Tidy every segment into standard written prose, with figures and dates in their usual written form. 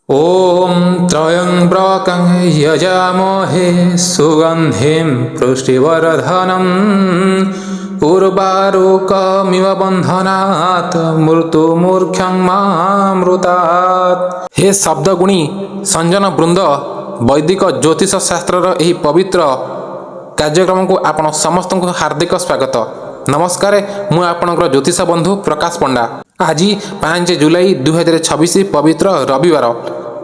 ॐ त्र्यम्बकं यजामहे सुगन्धिं पुष्टिवर्धनम् उर्वारुकमिव बन्धनात् मृत्युमूर्च्छमामृतात्। हे शब्दगुणी संजन वृंद, वैदिक ज्योतिष शास्त्रर यही पवित्र कार्यक्रम को आपण समस्त को हार्दिक स्वागत। नमस्कार, मु आपणकर ज्योतिष बंधु प्रकाश पंडा। आज 5 जुलाई 2026 पवित्र रविवार।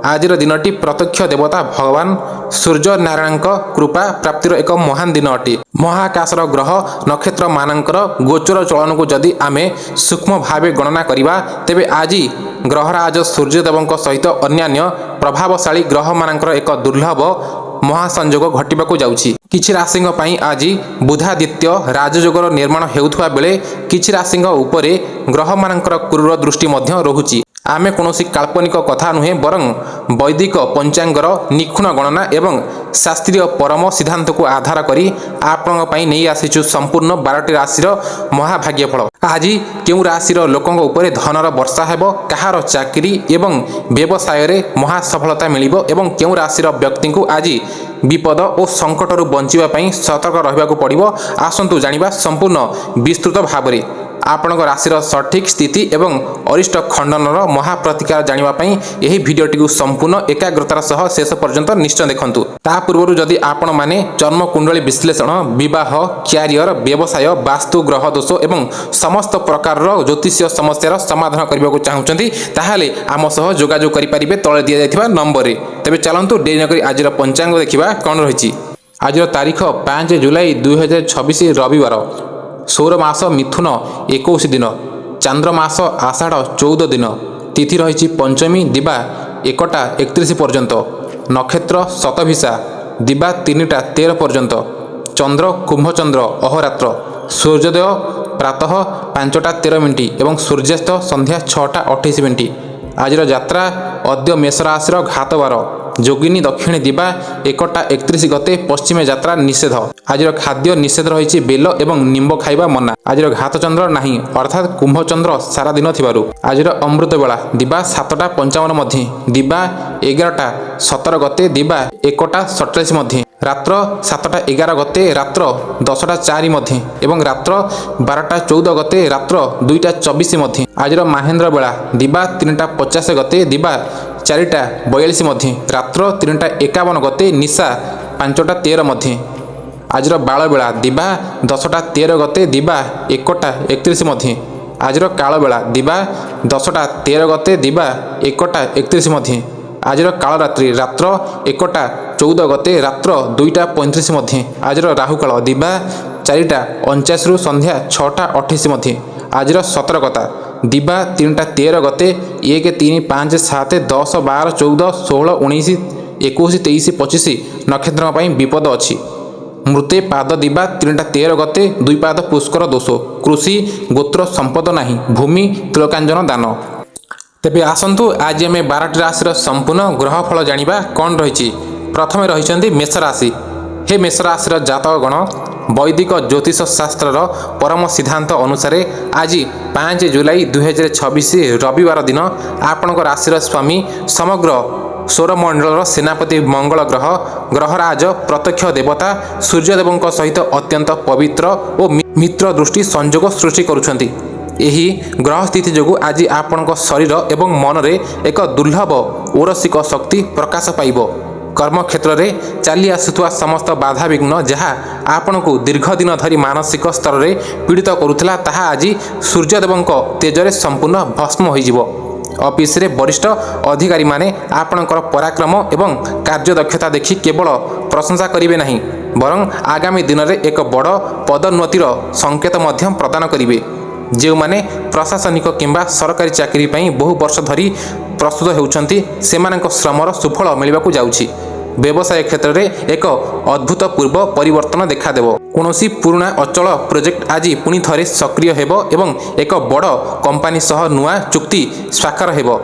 आज दिनटी प्रत्यक्ष देवता भगवान सूर्य नारायण कृपा प्राप्तिर एक महान दिन अटे। महाकाशर ग्रह नक्षत्र मानकर गोचर चलन को जदि आमे सूक्ष्म भावे गणना करिबा तेबे आज ग्रहराज सूर्यदेव सहित अन्यान्य प्रभावशाली ग्रह मानकर एक दुर्लभ महासंयोग घटिबाकू जाउछि। किछि राशिंग पई आज बुधादित्य राजयोगर निर्माण हेउथुवा बेले किछि राशिंग उपरे ग्रह मानकर क्रूर दृष्टि मध्य रहुछि। आमे कोनोसी काल्पनिक कथा नुहे बरं वैदिक पंचांगर निखुण गणना एवं शास्त्रीय परम सिद्धांत को आधार करी आपण पई नै आसीछु संपूर्ण 12टी राशिर महाभाग्य फल। आज केउ राशिर लोकंग उपरे धनर वर्षा हेबो, कहार चाकरी एवं व्यवसाय रे महा सफलता मिलिबो एवं केउ राशिर व्यक्ति को आज विपद और संकटरू बंचिबा पई सतर्क रहिबाकू पड़िबो। आसंतु जानिबा संपूर्ण विस्तृत भाबरे आपणक राशिर सठिक स्थिति एवं अरिष्ट खंडनर महाप्रतिकार जानिबा पई एही भिडियोटी को संपूर्ण एकाग्रतार सह शेष पर्यंत निश्चय देखंतु। ता पूर्वरु जदि आपण माने जन्म कुंडली विश्लेषण, विवाह, क्यारियर, व्यवसाय, वास्तु, ग्रह दोष एवं समस्त प्रकारर ज्योतिषीय समस्यार समाधान करबाकू चाहुचंती ताहाले आम सह जोगाजोग करि परिबे तळे दिया जायथिबा नंबर रे। तबे चलंतु देरी नकरी आजिर पंचांग देखिबा कोन रहिछि। आजिर तारीख 5 जुलाई 2026 रविवार। सौर मास मिथुन 21 दिन, चांद्र मास आषाढ़ 14 दिन, तिथि रही पंचमी दिबा 1टा 31 पर्यंत, नक्षत्र शतभिषा दिबा 3टा 13 पर्यंत, चंद्र कुंभचंद्र अहोरात्र, सूर्योदय प्रातः 5टा 13 मिनिट एवं सूर्यास्त संध्या 6टा 28 मिनिट। आजिर यात्रा अद्य मेष राशिर घातबार, जोगिनी दक्षिणी दिबा 1टा 31 गते पश्चिम यात्रा निषेध। आजिर खाद्य निषेध रही बेल एवं निंब खाइबा मना। आजिर घात चंद्र नहीं अर्थात कुंभचंद्र सारा दिन थिबारु। आजिर अमृत बेला दिबा 7टा 55 मध्य, दिबा 11टा 17 गते दिबा 1टा 47 मध्य, रात्र 7टा 11 गते रात्र 10टा 4 मध्य एवं रात्र 12टा 14 गते रात्र 2टा 24 मध्य। आजिर महेंद्र बेला दिबा 3टा 50 गते दिबा 4टा 42 मध्य, रात्र 3टा 51 गते निशा 5टा 13 मध्य। आजिर बाल बेला दिबा 10टा 13 गते दिबा 1टा 31 मध्य। आजिर काल बेला दिबा 10टा 13 गते दिबा 1टा 31 मध्य। आजिर काल रात्रि रात्र 1टा 14 गते रात्र 2टा 35 मध्य। आजिर राहुकाल दिबा 4टा 49 रु संध्या 6टा 28 मध्य। आजिर सतर्कता दिबा 3टा 13 गते 1 3 5 7 10 12 14 16 19 21 23 25 नक्षत्र ପାଇଁ विपद अछि। मृते पाद दिबा 3टा 13 गते 2 पाद पुष्कर दोष, कृषि गोत्र संपद नहीं, भूमि तिलकांजन दान। तेबे आसंतु आज आम 12टी राशिर संपूर्ण ग्रह फल जानिबा कौन रही। प्रथम रही मेष राशि। हे मेष राशिर जातक गण, वैदिक ज्योतिष शास्त्रर परम सिद्धांत अनुसार आज 5 जुलाई 2026 रविवार दिन आपणक राशिर स्वामी समग्र सौरमंडल सेनापति मंगल ग्रह ग्रहराज प्रत्यक्ष देवता सूर्यदेव सहित अत्यंत पवित्र और मित्र दृष्टि संयोग सृष्टि करुछंती। एही ग्रह स्थिति जोगु आज आपणक शरीर एवं मन रे एक दुर्लभ औरसिक शक्ति प्रकाश पाइब। कर्म क्षेत्र रे चली आसुवा समस्त बाधा विघ्न जहाँ आपण को दीर्घ दिन धरी मानसिक स्तर रे पीड़ित करुथिला ताहा आज सूर्यदेव तेजरे संपूर्ण भस्म होइजिवो। ऑफिस रे वरिष्ठ अधिकारी माने आपणकर पराक्रम एवं कार्यदक्षता देखि केवल प्रशंसा करिवे नहीं बरं आगामी दिन रे एक बड़ पदोन्नतिर संकेत मध्य प्रदान करिवे। जो माने प्रशासनिक किंबा सरकारी चाकरी पई बहु वर्ष धरी प्रस्तुत होउछंती सेमानक श्रमर सुफल मिलिबाकू जाउछि। व्यवसाय क्षेत्र में एक अभूतपूर्व परिवर्तन देखा देव। कौनसी पुराना अचल प्रोजेक्ट आज पुणी थरे सक्रिय हेबो एवं एक बड़ कंपनी सह नुआ चुक्ति स्वाक्षर हेबो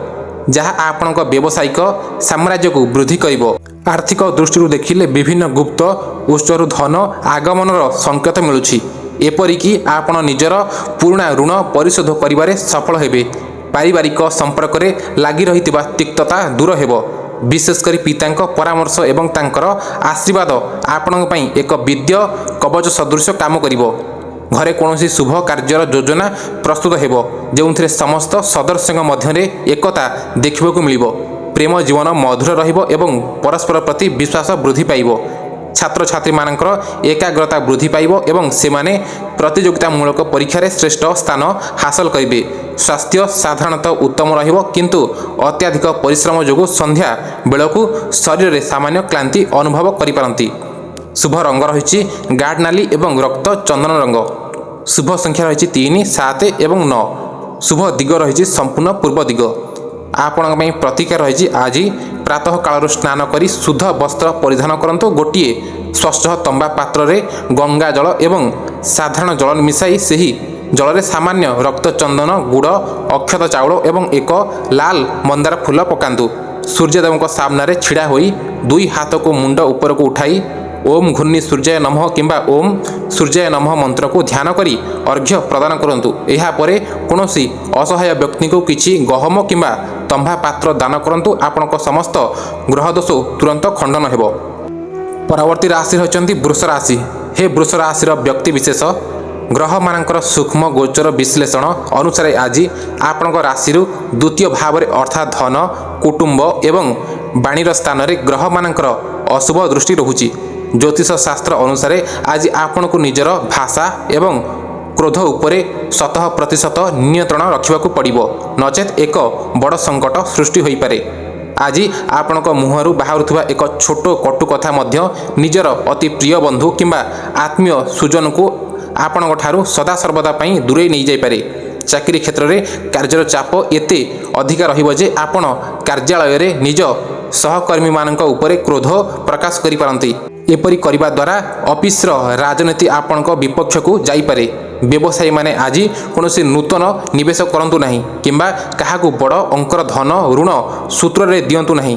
जहाँ आपणक व्यावसायिक साम्राज्य को वृद्धि करिवो। आर्थिक दृष्टि देखिले विभिन्न गुप्त उत्सरु धन आगमनर संकेत मिलुछि। एपरिकी आपण निजर पुराना ऋण परिशोध करिबारे सफल हेबे। ପାରିବାରିକ ସମ୍ପର୍କରେ ଲାଗି ରହିଥିବା ତିକ୍ତତା ଦୂର ହେବ। ବିଶେଷ କରି ପିତାଙ୍କ ପରାମର୍ଶ ଏବଂ ତାଙ୍କର ଆଶୀର୍ବାଦ ଆପଣଙ୍କ ପାଇଁ ଏକ ବିଦ୍ୟ କବଚ ସଦୃଶ କାମ କରିବ। ଘରେ କୌଣସି ଶୁଭ କାର୍ଯ୍ୟର ଯୋଜନା ପ୍ରସ୍ତୁତ ହେବ, ଯେଉଁଥିରେ ସମସ୍ତ ସଦସ୍ୟଙ୍କ ମଧ୍ୟରେ ଏକତା ଦେଖିବାକୁ ମିଳିବ। ପ୍ରେମ ଜୀବନ ମଧୁର ରହିବ ଏବଂ ପରସ୍ପର ପ୍ରତି ବିଶ୍ୱାସ ବୃଦ୍ଧି ପାଇବ। ଛାତ୍ରଛାତ୍ରୀମାନଙ୍କର ଏକାଗ୍ରତା ବୃଦ୍ଧି ପାଇବ ଏବଂ ସେମାନେ ପ୍ରତିଯୋଗିତାମୂଳକ ପରୀକ୍ଷାରେ ଶ୍ରେଷ୍ଠ ସ୍ଥାନ ହାସଲ କରିବେ। ସ୍ୱାସ୍ଥ୍ୟ ସାଧାରଣତଃ ଉତ୍ତମ ରହିବ, କିନ୍ତୁ ଅତ୍ୟଧିକ ପରିଶ୍ରମ ଯୋଗୁଁ ସନ୍ଧ୍ୟା ବେଳକୁ ଶରୀରରେ ସାମାନ୍ୟ କ୍ଳାନ୍ତି ଅନୁଭବ କରିପାରନ୍ତି। ଶୁଭ ରଙ୍ଗ ରହିଛି ଗାଢ଼ ନାଲି ଏବଂ ରକ୍ତ ଚନ୍ଦନ ରଙ୍ଗ। ଶୁଭ ସଂଖ୍ୟା ରହିଛି 3, 7 ଏବଂ 9। ଶୁଭ ଦିଗ ରହିଛି ସମ୍ପୂର୍ଣ୍ଣ ପୂର୍ବ ଦିଗ। ଆପଣଙ୍କ ପାଇଁ ପ୍ରତିକାର ରହିଛି ଆଜି ପ୍ରାତଃକାଳରୁ ସ୍ନାନ କରି ଶୁଦ୍ଧ ବସ୍ତ୍ର ପରିଧାନ କରନ୍ତୁ। ଗୋଟିଏ ସ୍ୱଚ୍ଛ ତମ୍ବା ପାତ୍ରରେ ଗଙ୍ଗା ଜଳ ଏବଂ ସାଧାରଣ ଜଳ ମିଶାଇ ସେହି ଜଳରେ ସାମାନ୍ୟ ରକ୍ତ ଚନ୍ଦନ, ଗୁଡ଼, ଅକ୍ଷତ ଚାଉଳ ଏବଂ ଏକ ଲାଲ ମନ୍ଦାର ଫୁଲ ପକାନ୍ତୁ। ସୂର୍ଯ୍ୟଦେବଙ୍କ ସାମ୍ନାରେ ଛିଡ଼ା ହୋଇ ଦୁଇ ହାତକୁ ମୁଣ୍ଡ ଉପରକୁ ଉଠାଇ ଓମ୍ ଘୂର୍ଣ୍ଣି ସୂର୍ଯ୍ୟାୟ ନମଃ କିମ୍ବା ଓମ୍ ସୂର୍ଯ୍ୟାୟ ନମଃ ମନ୍ତ୍ରକୁ ଧ୍ୟାନ କରି ଅର୍ଘ୍ୟ ପ୍ରଦାନ କରନ୍ତୁ। ଏହାପରେ କୌଣସି ଅସହାୟ ବ୍ୟକ୍ତିଙ୍କୁ କିଛି ଗହମ କିମ୍ବା ତମ୍ବା ପାତ୍ର ଦାନ କରନ୍ତୁ। ଆପଣଙ୍କ ସମସ୍ତ ଗ୍ରହଦୋଷ ତୁରନ୍ତ ଖଣ୍ଡନ ହେବ। ପରବର୍ତ୍ତୀ ରାଶି ହେଉଛନ୍ତି ବୃଷ ରାଶି। ହେ ବୃଷ ରାଶିର ବ୍ୟକ୍ତିବିଶେଷ, ଗ୍ରହମାନଙ୍କର ସୂକ୍ଷ୍ମ ଗୋଚର ବିଶ୍ଳେଷଣ ଅନୁସାରେ ଆଜି ଆପଣଙ୍କ ରାଶିରୁ ଦ୍ୱିତୀୟ ଭାବରେ ଅର୍ଥାତ୍ ଧନ, କୁଟୁମ୍ବ ଏବଂ ବାଣୀର ସ୍ଥାନରେ ଗ୍ରହମାନଙ୍କର ଅଶୁଭ ଦୃଷ୍ଟି ରହୁଛି। ଜ୍ୟୋତିଷ ଶାସ୍ତ୍ର ଅନୁସାରେ ଆଜି ଆପଣଙ୍କୁ ନିଜର ଭାଷା ଏବଂ କ୍ରୋଧ ଉପରେ 100% ନିୟନ୍ତ୍ରଣ ରଖିବାକୁ ପଡ଼ିବ, ନଚେତ୍ ଏକ ବଡ଼ ସଙ୍କଟ ସୃଷ୍ଟି ହୋଇପାରେ। ଆଜି ଆପଣଙ୍କ ମୁହଁରୁ ବାହାରୁଥିବା ଏକ ଛୋଟ କଟୁ କଥା ମଧ୍ୟ ନିଜର ଅତି ପ୍ରିୟ ବନ୍ଧୁ କିମ୍ବା ଆତ୍ମୀୟ ସୁଜନଙ୍କୁ ଆପଣଙ୍କ ଠାରୁ ସଦାସର୍ବଦା ପାଇଁ ଦୂରେଇ ନେଇଯାଇପାରେ। ଚାକିରି କ୍ଷେତ୍ରରେ କାର୍ଯ୍ୟର ଚାପ ଏତେ ଅଧିକା ରହିବ ଯେ ଆପଣ କାର୍ଯ୍ୟାଳୟରେ ନିଜ ସହକର୍ମୀମାନଙ୍କ ଉପରେ କ୍ରୋଧ ପ୍ରକାଶ କରିପାରନ୍ତି। ଏପରି କରିବା ଦ୍ୱାରା ଅଫିସର ରାଜନୀତି ଆପଣଙ୍କ ବିପକ୍ଷକୁ ଯାଇପାରେ। ବ୍ୟବସାୟୀମାନେ ଆଜି କୌଣସି ନୂତନ ନିବେଶ କରନ୍ତୁ ନାହିଁ କିମ୍ବା କାହାକୁ ବଡ଼ ଅଙ୍କର ଧନ ଋଣ ସୂତ୍ରରେ ଦିଅନ୍ତୁ ନାହିଁ,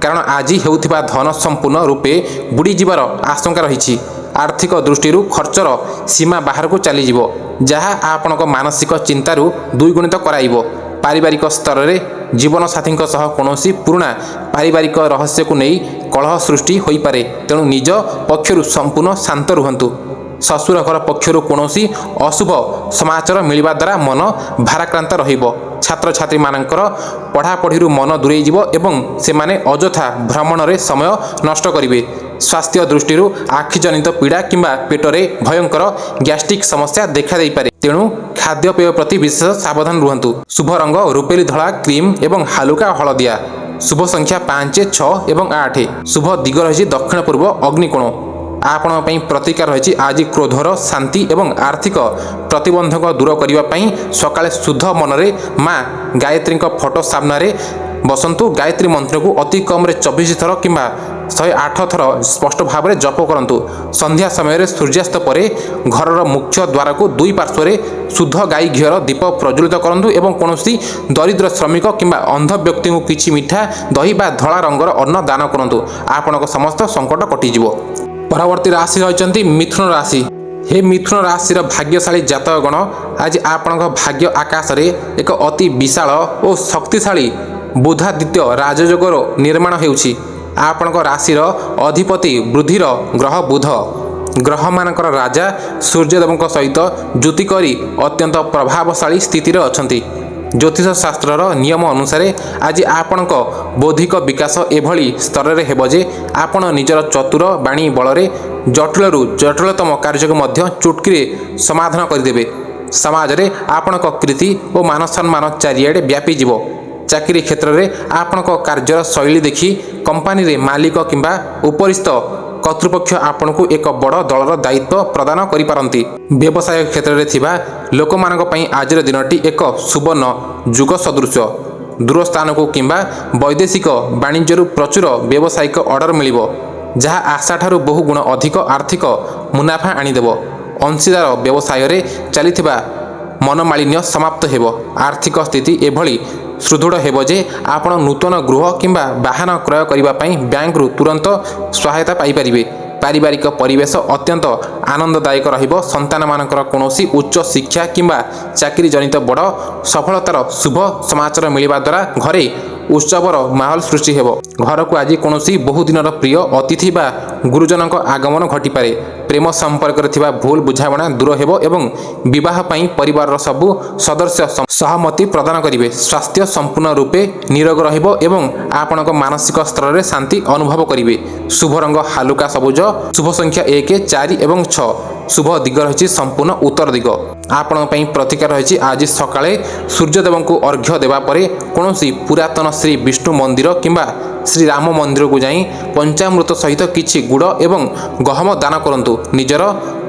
କାରଣ ଆଜି ହେଉଥିବା ଧନ ସମ୍ପୂର୍ଣ୍ଣ ରୂପେ ବୁଡ଼ିଯିବାର ଆଶଙ୍କା ରହିଛି। ଆର୍ଥିକ ଦୃଷ୍ଟିରୁ ଖର୍ଚ୍ଚର ସୀମା ବାହାରକୁ ଚାଲିଯିବ, ଯାହା ଆପଣଙ୍କ ମାନସିକ ଚିନ୍ତାରୁ ଦ୍ୱିଗୁଣିତ କରାଇବ। ପାରିବାରିକ ସ୍ତରରେ ଜୀବନସାଥୀଙ୍କ ସହ କୌଣସି ପୁରୁଣା ପାରିବାରିକ ରହସ୍ୟକୁ ନେଇ କଳହ ସୃଷ୍ଟି ହୋଇପାରେ, ତେଣୁ ନିଜ ପକ୍ଷରୁ ସମ୍ପୂର୍ଣ୍ଣ ଶାନ୍ତ ରୁହନ୍ତୁ। ଶ୍ୱଶୁର ଘର ପକ୍ଷରୁ କୌଣସି ଅଶୁଭ ସମାଚାର ମିଳିବା ଦ୍ୱାରା ମନ ଭାରାକ୍ରାନ୍ତ ରହିବ। ଛାତ୍ରଛାତ୍ରୀମାନଙ୍କର ପଢ଼ାପଢ଼ିରୁ ମନ ଦୂରେଇଯିବ ଏବଂ ସେମାନେ ଅଯଥା ଭ୍ରମଣରେ ସମୟ ନଷ୍ଟ କରିବେ। ସ୍ୱାସ୍ଥ୍ୟ ଦୃଷ୍ଟିରୁ ଆଖିଜନିତ ପୀଡ଼ା କିମ୍ବା ପେଟରେ ଭୟଙ୍କର ଗ୍ୟାଷ୍ଟ୍ରିକ୍ ସମସ୍ୟା ଦେଖାଦେଇପାରେ, ତେଣୁ ଖାଦ୍ୟପେୟ ପ୍ରତି ବିଶେଷ ସାବଧାନ ରୁହନ୍ତୁ। ଶୁଭ ରଙ୍ଗ ରୂପେଲି ଧଳା, କ୍ରିମ୍ ଏବଂ ହାଲୁକା ହଳଦିଆ। ଶୁଭ ସଂଖ୍ୟା 5, 6 ଏବଂ 8। ଶୁଭ ଦିଗ ରହିଛି ଦକ୍ଷିଣ ପୂର୍ବ ଅଗ୍ନିକୋଣ। ଆପଣଙ୍କ ପାଇଁ ପ୍ରତିକାର ରହିଛି ଆଜି କ୍ରୋଧର ଶାନ୍ତି ଏବଂ ଆର୍ଥିକ ପ୍ରତିବନ୍ଧକ ଦୂର କରିବା ପାଇଁ ସକାଳେ ଶୁଦ୍ଧ ମନରେ ମା ଗାୟତ୍ରୀଙ୍କ ଫଟୋ ସାମ୍ନାରେ ବସନ୍ତୁ। ଗାୟତ୍ରୀ ମନ୍ତ୍ରକୁ ଅତି କମ୍ରେ 24 ଥର କିମ୍ବା 108 ଥର ସ୍ପଷ୍ଟ ଭାବରେ ଜପ କରନ୍ତୁ। ସନ୍ଧ୍ୟା ସମୟରେ ସୂର୍ଯ୍ୟାସ୍ତ ପରେ ଘରର ମୁଖ୍ୟ ଦ୍ୱାରକୁ ଦୁଇ ପାର୍ଶ୍ୱରେ ଶୁଦ୍ଧ ଗାଈ ଘିଅର ଦୀପ ପ୍ରଜ୍ୱଳିତ କରନ୍ତୁ ଏବଂ କୌଣସି ଦରିଦ୍ର ଶ୍ରମିକ କିମ୍ବା ଅନ୍ଧ ବ୍ୟକ୍ତିଙ୍କୁ କିଛି ମିଠା, ଦହି ବା ଧଳା ରଙ୍ଗର ଅନ୍ନ ଦାନ କରନ୍ତୁ। ଆପଣଙ୍କ ସମସ୍ତ ସଙ୍କଟ କଟିଯିବ। ପରବର୍ତ୍ତୀ ରାଶି ରହିଛନ୍ତି ମିଥୁନ ରାଶି। ହେ ମିଥୁନ ରାଶିର ଭାଗ୍ୟଶାଳୀ ଜାତକଗଣ, ଆଜି ଆପଣଙ୍କ ଭାଗ୍ୟ ଆକାଶରେ ଏକ ଅତି ବିଶାଳ ଓ ଶକ୍ତିଶାଳୀ ବୁଧାଦିତ୍ୟ ରାଜଯୋଗର ନିର୍ମାଣ ହେଉଛି। ଆପଣଙ୍କ ରାଶିର ଅଧିପତି ବୃଦ୍ଧିର ଗ୍ରହ ବୁଧ ଗ୍ରହମାନଙ୍କର ରାଜା ସୂର୍ଯ୍ୟଦେବଙ୍କ ସହିତ ଯୁତି କରି ଅତ୍ୟନ୍ତ ପ୍ରଭାବଶାଳୀ ସ୍ଥିତିରେ ଅଛନ୍ତି। ଜ୍ୟୋତିଷ ଶାସ୍ତ୍ରର ନିୟମ ଅନୁସାରେ ଆଜି ଆପଣଙ୍କ ବୌଦ୍ଧିକ ବିକାଶ ଏଭଳି ସ୍ତରରେ ହେବ ଯେ ଆପଣ ନିଜର ଚତୁର ବାଣୀ ବଳରେ ଜଟିଳରୁ ଜଟିଳତମ କାର୍ଯ୍ୟକୁ ମଧ୍ୟ ଚୁଟକିରେ ସମାଧାନ କରିଦେବେ। ସମାଜରେ ଆପଣଙ୍କ କୀର୍ତ୍ତି ଓ ମାନସମ୍ମାନ ଚାରିଆଡ଼େ ବ୍ୟାପିଯିବ। ଚାକିରି କ୍ଷେତ୍ରରେ ଆପଣଙ୍କ କାର୍ଯ୍ୟର ଶୈଳୀ ଦେଖି କମ୍ପାନୀରେ ମାଲିକ କିମ୍ବା ଉପରିସ୍ଥ କର୍ତ୍ତୃପକ୍ଷ ଆପଣଙ୍କୁ ଏକ ବଡ଼ ଦଳର ଦାୟିତ୍ୱ ପ୍ରଦାନ କରିପାରନ୍ତି। ବ୍ୟବସାୟ କ୍ଷେତ୍ରରେ ଥିବା ଲୋକମାନଙ୍କ ପାଇଁ ଆଜିର ଦିନଟି ଏକ ସୁବର୍ଣ୍ଣ ଯୁଗ ସଦୃଶ। ଦୂରସ୍ଥାନକୁ କିମ୍ବା ବୈଦେଶିକ ବାଣିଜ୍ୟରୁ ପ୍ରଚୁର ବ୍ୟବସାୟିକ ଅର୍ଡର ମିଳିବ, ଯାହା ଆଶାଠାରୁ ବହୁ ଗୁଣ ଅଧିକ ଆର୍ଥିକ ମୁନାଫା ଆଣିଦେବ। ଅଂଶୀଦାର ବ୍ୟବସାୟରେ ଚାଲିଥିବା ମନମାଳିନ୍ୟ ସମାପ୍ତ ହେବ। ଆର୍ଥିକ ସ୍ଥିତି ଏଭଳି ସୁଦୃଢ଼ ହେବ ଯେ ଆପଣ ନୂତନ ଗୃହ କିମ୍ବା ବାହନ କ୍ରୟ କରିବା ପାଇଁ ବ୍ୟାଙ୍କରୁ ତୁରନ୍ତ ସହାୟତା ପାଇପାରିବେ। ପାରିବାରିକ ପରିବେଶ ଅତ୍ୟନ୍ତ ଆନନ୍ଦଦାୟକ ରହିବ। ସନ୍ତାନମାନଙ୍କର କୌଣସି ଉଚ୍ଚ ଶିକ୍ଷା କିମ୍ବା ଚାକିରି ଜନିତ ବଡ଼ ସଫଳତାର ଶୁଭ ସମାଚାର ମିଳିବା ଦ୍ୱାରା ଘରେ ଉତ୍ସବର ମାହୋଲ ସୃଷ୍ଟି ହେବ। ଘରକୁ ଆଜି କୌଣସି ବହୁଦିନର ପ୍ରିୟ ଅତିଥି ବା ଗୁରୁଜନଙ୍କ ଆଗମନ ଘଟିପାରେ। ପ୍ରେମ ସମ୍ପର୍କରେ ଥିବା ଭୁଲ ବୁଝାମଣା ଦୂର ହେବ ଏବଂ ବିବାହ ପାଇଁ ପରିବାରର ସବୁ ସଦସ୍ୟ ସହମତି ପ୍ରଦାନ କରିବେ। ସ୍ୱାସ୍ଥ୍ୟ ସମ୍ପୂର୍ଣ୍ଣ ରୂପେ ନିରୋଗ ରହିବ ଏବଂ ଆପଣଙ୍କ ମାନସିକ ସ୍ତରରେ ଶାନ୍ତି ଅନୁଭବ କରିବେ। ଶୁଭ ରଙ୍ଗ ହାଲୁକା ସବୁଜ। ଶୁଭ ସଂଖ୍ୟା 1, 4 ଏବଂ 6। ଶୁଭ ଦିଗ ରହିଛି ସମ୍ପୂର୍ଣ୍ଣ ଉତ୍ତର ଦିଗ। ଆପଣଙ୍କ ପାଇଁ ପ୍ରତିକାର ରହିଛି ଆଜି ସକାଳେ ସୂର୍ଯ୍ୟଦେବଙ୍କୁ ଅର୍ଘ୍ୟ ଦେବା ପରେ କୌଣସି ପୁରାତନ ଶ୍ରୀ ବିଷ୍ଣୁ ମନ୍ଦିର କିମ୍ବା ଶ୍ରୀରାମ ମନ୍ଦିରକୁ ଯାଇ ପଞ୍ଚାମୃତ ସହିତ କିଛି ଗୁଡ଼ ଏବଂ ଗହମ ଦାନ କରନ୍ତୁ। ନିଜର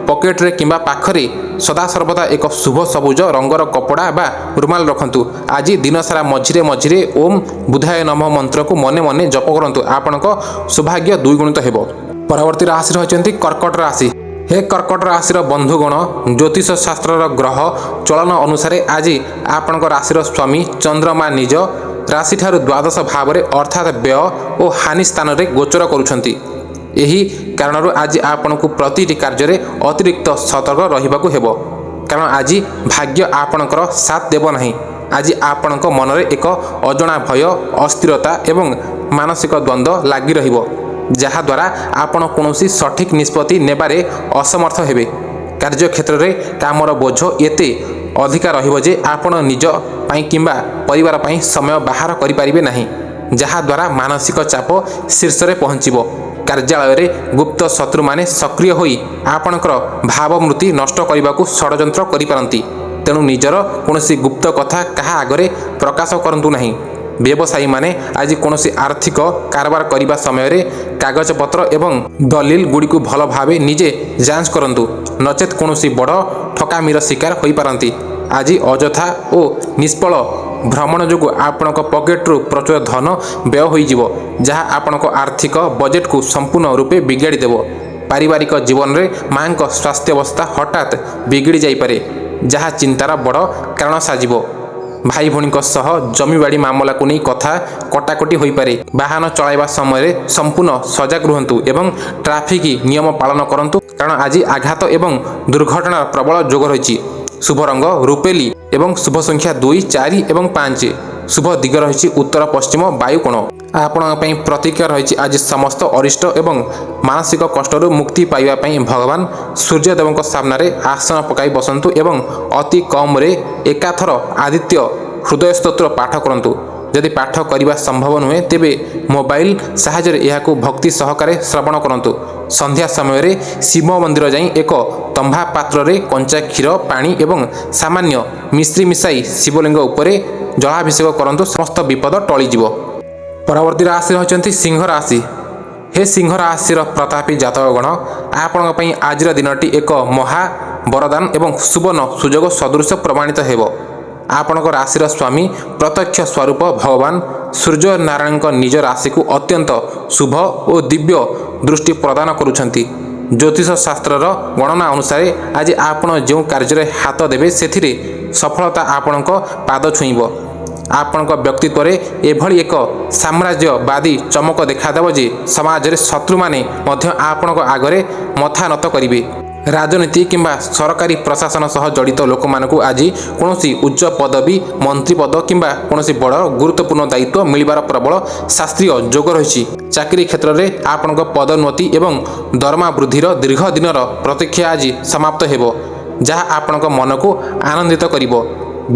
ପକେଟରେ କିମ୍ବା ପାଖରେ ସଦାସର୍ବଦା ଏକ ଶୁଭ ସବୁଜ ରଙ୍ଗର କପଡ଼ା ବା ରୁମାଲ ରଖନ୍ତୁ। ଆଜି ଦିନସାରା ମଝିରେ ମଝିରେ ଓମ୍ ବୁଧାୟ ନମଃ ମନ୍ତ୍ରକୁ ମନେ ମନେ ଜପ କରନ୍ତୁ। ଆପଣଙ୍କ ସୌଭାଗ୍ୟ ଦ୍ୱିଗୁଣିତ ହେବ। ପରବର୍ତ୍ତୀ ରାଶି ରହିଛନ୍ତି କର୍କଟ ରାଶି। ହେ କର୍କଟ ରାଶିର ବନ୍ଧୁଗଣ, ଜ୍ୟୋତିଷ ଶାସ୍ତ୍ରର ଗ୍ରହ ଚଳନ ଅନୁସାରେ ଆଜି ଆପଣଙ୍କ ରାଶିର ସ୍ୱାମୀ ଚନ୍ଦ୍ରମା ନିଜ ରାଶିଠାରୁ ଦ୍ୱାଦଶ ଭାବରେ ଅର୍ଥାତ୍ ବ୍ୟୟ ଓ ହାନି ସ୍ଥାନରେ ଗୋଚର କରୁଛନ୍ତି। ଏହି କାରଣରୁ ଆଜି ଆପଣଙ୍କୁ ପ୍ରତିଟି କାର୍ଯ୍ୟରେ ଅତିରିକ୍ତ ସତର୍କ ରହିବାକୁ ହେବ, କାରଣ ଆଜି ଭାଗ୍ୟ ଆପଣଙ୍କର ସାଥ ଦେବ ନାହିଁ। ଆଜି ଆପଣଙ୍କ ମନରେ ଏକ ଅଜଣା ଭୟ, ଅସ୍ଥିରତା ଏବଂ ମାନସିକ ଦ୍ୱନ୍ଦ୍ୱ ଲାଗି ରହିବ, ଯାହାଦ୍ୱାରା ଆପଣ କୌଣସି ସଠିକ୍ ନିଷ୍ପତ୍ତି ନେବାରେ ଅସମର୍ଥ ହେବେ। କାର୍ଯ୍ୟକ୍ଷେତ୍ରରେ କାମର ବୋଝ ଏତେ ଅଧିକା ରହିବ ଯେ ଆପଣ ନିଜ ପାଇଁ କିମ୍ବା ପରିବାର ପାଇଁ ସମୟ ବାହାର କରିପାରିବେ ନାହିଁ, ଯାହାଦ୍ୱାରା ମାନସିକ ଚାପ ଶୀର୍ଷରେ ପହଞ୍ଚିବ। କାର୍ଯ୍ୟାଳୟରେ ଗୁପ୍ତ ଶତ୍ରୁମାନେ ସକ୍ରିୟ ହୋଇ ଆପଣଙ୍କର ଭାବମୂର୍ତ୍ତି ନଷ୍ଟ କରିବାକୁ ଷଡ଼ଯନ୍ତ୍ର କରିପାରନ୍ତି। ତେଣୁ ନିଜର କୌଣସି ଗୁପ୍ତ କଥା କାହା ଆଗରେ ପ୍ରକାଶ କରନ୍ତୁ ନାହିଁ। ବ୍ୟବସାୟୀମାନେ ଆଜି କୌଣସି ଆର୍ଥିକ କାରବାର କରିବା ସମୟରେ କାଗଜପତ୍ର ଏବଂ ଦଲିଲ ଗୁଡ଼ିକୁ ଭଲ ଭାବେ ନିଜେ ଯାଞ୍ଚ କରନ୍ତୁ, ନଚେତ୍ କୌଣସି ବଡ଼ ଠକାମିର ଶିକାର ହୋଇପାରନ୍ତି। ଆଜି ଅଯଥା ଓ ନିଷ୍ଫଳ ଭ୍ରମଣ ଯୋଗୁଁ ଆପଣଙ୍କ ପକେଟରୁ ପ୍ରଚୁର ଧନ ବ୍ୟୟ ହୋଇଯିବ, ଯାହା ଆପଣଙ୍କ ଆର୍ଥିକ ବଜେଟକୁ ସମ୍ପୂର୍ଣ୍ଣ ରୂପେ ବିଗାଡ଼ି ଦେବ। ପାରିବାରିକ ଜୀବନରେ ମାଙ୍କ ସ୍ୱାସ୍ଥ୍ୟାବସ୍ଥା ହଠାତ୍ ବିଗିଡ଼ି ଯାଇପାରେ, ଯାହା ଚିନ୍ତାର ବଡ଼ କାରଣ ସାଜିବ। ଭାଇ ଭଉଣୀଙ୍କ ସହ ଜମିବାଡ଼ି ମାମଲାକୁ ନେଇ କଥା କଟାକଟି ହୋଇପାରେ। ବାହନ ଚଳାଇବା ସମୟରେ ସମ୍ପୂର୍ଣ୍ଣ ସଜାଗ ରୁହନ୍ତୁ ଏବଂ ଟ୍ରାଫିକ୍ ନିୟମ ପାଳନ କରନ୍ତୁ, କାରଣ ଆଜି ଆଘାତ ଏବଂ ଦୁର୍ଘଟଣାର ପ୍ରବଳ ଯୋଗ ରହିଛି। ଶୁଭ ରଙ୍ଗ ରୂପେଲି ଏବଂ ଶୁଭ ସଂଖ୍ୟା 2, 4 ଏବଂ 5। ଶୁଭ ଦିଗ ରହିଛି ଉତ୍ତର ପଶ୍ଚିମ ବାୟୁକୋଣ। ଆପଣଙ୍କ ପାଇଁ ପ୍ରତିକ୍ରିୟା ରହିଛି ଆଜି ସମସ୍ତ ଅରିଷ୍ଟ ଏବଂ ମାନସିକ କଷ୍ଟରୁ ମୁକ୍ତି ପାଇବା ପାଇଁ ଭଗବାନ ସୂର୍ଯ୍ୟଦେବଙ୍କ ସାମ୍ନାରେ ଆସନ ପକାଇ ବସନ୍ତୁ ଏବଂ ଅତି କମ୍ରେ ଏକାଥର ଆଦିତ୍ୟ ହୃଦୟ ସ୍ତୋତ୍ର ପାଠ କରନ୍ତୁ। ଯଦି ପାଠ କରିବା ସମ୍ଭବ ନୁହେଁ, ତେବେ ମୋବାଇଲ ସାହାଯ୍ୟରେ ଏହାକୁ ଭକ୍ତି ସହକାରେ ଶ୍ରବଣ କରନ୍ତୁ। ସନ୍ଧ୍ୟା ସମୟରେ ଶିବ ମନ୍ଦିର ଯାଇ ଏକ ତମ୍ବା ପାତ୍ରରେ କଞ୍ଚା କ୍ଷୀର, ପାଣି ଏବଂ ସାମାନ୍ୟ ମିଶ୍ରି ମିଶାଇ ଶିବଲିଙ୍ଗ ଉପରେ ଜଳାଭିଷେକ କରନ୍ତୁ। ସମସ୍ତ ବିପଦ ଟଳିଯିବ। ପରବର୍ତ୍ତୀ ରାଶି ରହିଛନ୍ତି ସିଂହ ରାଶି। ହେ ସିଂହ ରାଶିର ପ୍ରତାପୀ ଜାତକଗଣ, ଆପଣଙ୍କ ପାଇଁ ଆଜିର ଦିନଟି ଏକ ମହା ବରଦାନ ଏବଂ ସୁବର୍ଣ୍ଣ ସୁଯୋଗ ସଦୃଶ ପ୍ରମାଣିତ ହେବ। ଆପଣଙ୍କ ରାଶିର ସ୍ୱାମୀ ପ୍ରତ୍ୟକ୍ଷ ସ୍ୱରୂପ ଭଗବାନ ସୂର୍ଯ୍ୟନାରାୟଣଙ୍କ ନିଜ ରାଶିକୁ ଅତ୍ୟନ୍ତ ଶୁଭ ଓ ଦିବ୍ୟ ଦୃଷ୍ଟି ପ୍ରଦାନ କରୁଛନ୍ତି। ଜ୍ୟୋତିଷ ଶାସ୍ତ୍ରର ଗଣନା ଅନୁସାରେ ଆଜି ଆପଣ ଯେଉଁ କାର୍ଯ୍ୟରେ ହାତ ଦେବେ ସେଥିରେ ସଫଳତା ଆପଣଙ୍କ ପାଦ ଛୁଇଁବ। ଆପଣଙ୍କ ବ୍ୟକ୍ତିତ୍ୱରେ ଏଭଳି ଏକ ସାମ୍ରାଜ୍ୟବାଦୀ ଚମକ ଦେଖାଦେବ ଯେ ସମାଜରେ ଶତ୍ରୁମାନେ ମଧ୍ୟ ଆପଣଙ୍କ ଆଗରେ ମଥା ନତ କରିବେ। ରାଜନୀତି କିମ୍ବା ସରକାରୀ ପ୍ରଶାସନ ସହ ଜଡ଼ିତ ଲୋକମାନଙ୍କୁ ଆଜି କୌଣସି ଉଚ୍ଚ ପଦବୀ, ମନ୍ତ୍ରୀ ପଦ କିମ୍ବା କୌଣସି ବଡ଼ ଗୁରୁତ୍ୱପୂର୍ଣ୍ଣ ଦାୟିତ୍ୱ ମିଳିବାର ପ୍ରବଳ ଶାସ୍ତ୍ରୀୟ ଯୋଗ ରହିଛି। ଚାକିରି କ୍ଷେତ୍ରରେ ଆପଣଙ୍କ ପଦୋନ୍ନତି ଏବଂ ଦରମା ବୃଦ୍ଧିର ଦୀର୍ଘ ଦିନର ପ୍ରତୀକ୍ଷା ଆଜି ସମାପ୍ତ ହେବ, ଯାହା ଆପଣଙ୍କ ମନକୁ ଆନନ୍ଦିତ କରିବ।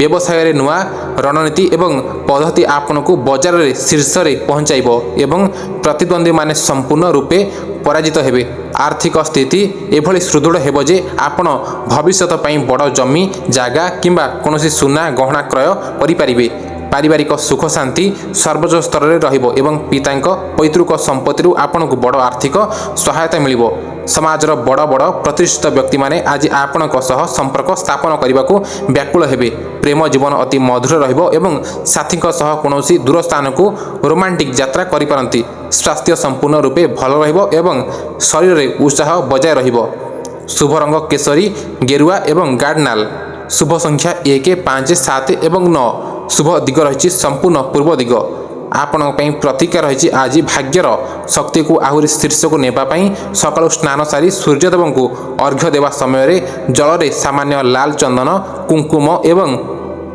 ବ୍ୟବସାୟରେ ନୂଆ ରଣନୀତି ଏବଂ ପଦ୍ଧତି ଆପଣଙ୍କୁ ବଜାରରେ ଶୀର୍ଷରେ ପହଞ୍ଚାଇବ ଏବଂ ପ୍ରତିଦ୍ୱନ୍ଦ୍ୱୀମାନେ ସମ୍ପୂର୍ଣ୍ଣ ରୂପେ ପରାଜିତ ହେବେ। ଆର୍ଥିକ ସ୍ଥିତି ଏଭଳି ସୁଦୃଢ଼ ହେବ ଯେ ଆପଣ ଭବିଷ୍ୟତ ପାଇଁ ବଡ଼ ଜମି, ଜାଗା କିମ୍ବା କୌଣସି ସୁନା ଗହଣା କ୍ରୟ କରିପାରିବେ। ପାରିବାରିକ ସୁଖ ଶାନ୍ତି ସର୍ବୋଚ୍ଚ ସ୍ତରରେ ରହିବ ଏବଂ ପିତାଙ୍କ ପୈତୃକ ସମ୍ପତ୍ତିରୁ ଆପଣଙ୍କୁ ବଡ଼ ଆର୍ଥିକ ସହାୟତା ମିଳିବ। ସମାଜର ବଡ଼ ବଡ଼ ପ୍ରତିଷ୍ଠିତ ବ୍ୟକ୍ତିମାନେ ଆଜି ଆପଣଙ୍କ ସହ ସମ୍ପର୍କ ସ୍ଥାପନ କରିବାକୁ ବ୍ୟାକୁଳ ହେବେ। ପ୍ରେମ ଜୀବନ ଅତି ମଧୁର ରହିବ ଏବଂ ସାଥୀଙ୍କ ସହ କୌଣସି ଦୂର ସ୍ଥାନକୁ ରୋମାଣ୍ଟିକ୍ ଯାତ୍ରା କରିପାରନ୍ତି। ସ୍ୱାସ୍ଥ୍ୟ ସମ୍ପୂର୍ଣ୍ଣ ରୂପେ ଭଲ ରହିବ ଏବଂ ଶରୀରରେ ଉତ୍ସାହ ବଜାୟ ରହିବ। ଶୁଭ ରଙ୍ଗ କେଶରୀ, ଗେରୁଆ ଏବଂ ଗାର୍ଡନାଲ। ଶୁଭ ସଂଖ୍ୟା 1, 5, 7 ଏବଂ 9। ଶୁଭ ଦିଗ ରହିଛି ସମ୍ପୂର୍ଣ୍ଣ ପୂର୍ବ ଦିଗ। ଆପଣଙ୍କ ପାଇଁ ପ୍ରତିକ୍ରିୟା ରହିଛି ଆଜି ଭାଗ୍ୟର ଶକ୍ତିକୁ ଆହୁରି ଶୀର୍ଷକୁ ନେବା ପାଇଁ ସକାଳୁ ସ୍ନାନ ସାରି ସୂର୍ଯ୍ୟଦେବଙ୍କୁ ଅର୍ଘ୍ୟ ଦେବା ସମୟରେ ଜଳରେ ସାମାନ୍ୟ ଲାଲ ଚନ୍ଦନ, କୁଙ୍କୁମ ଏବଂ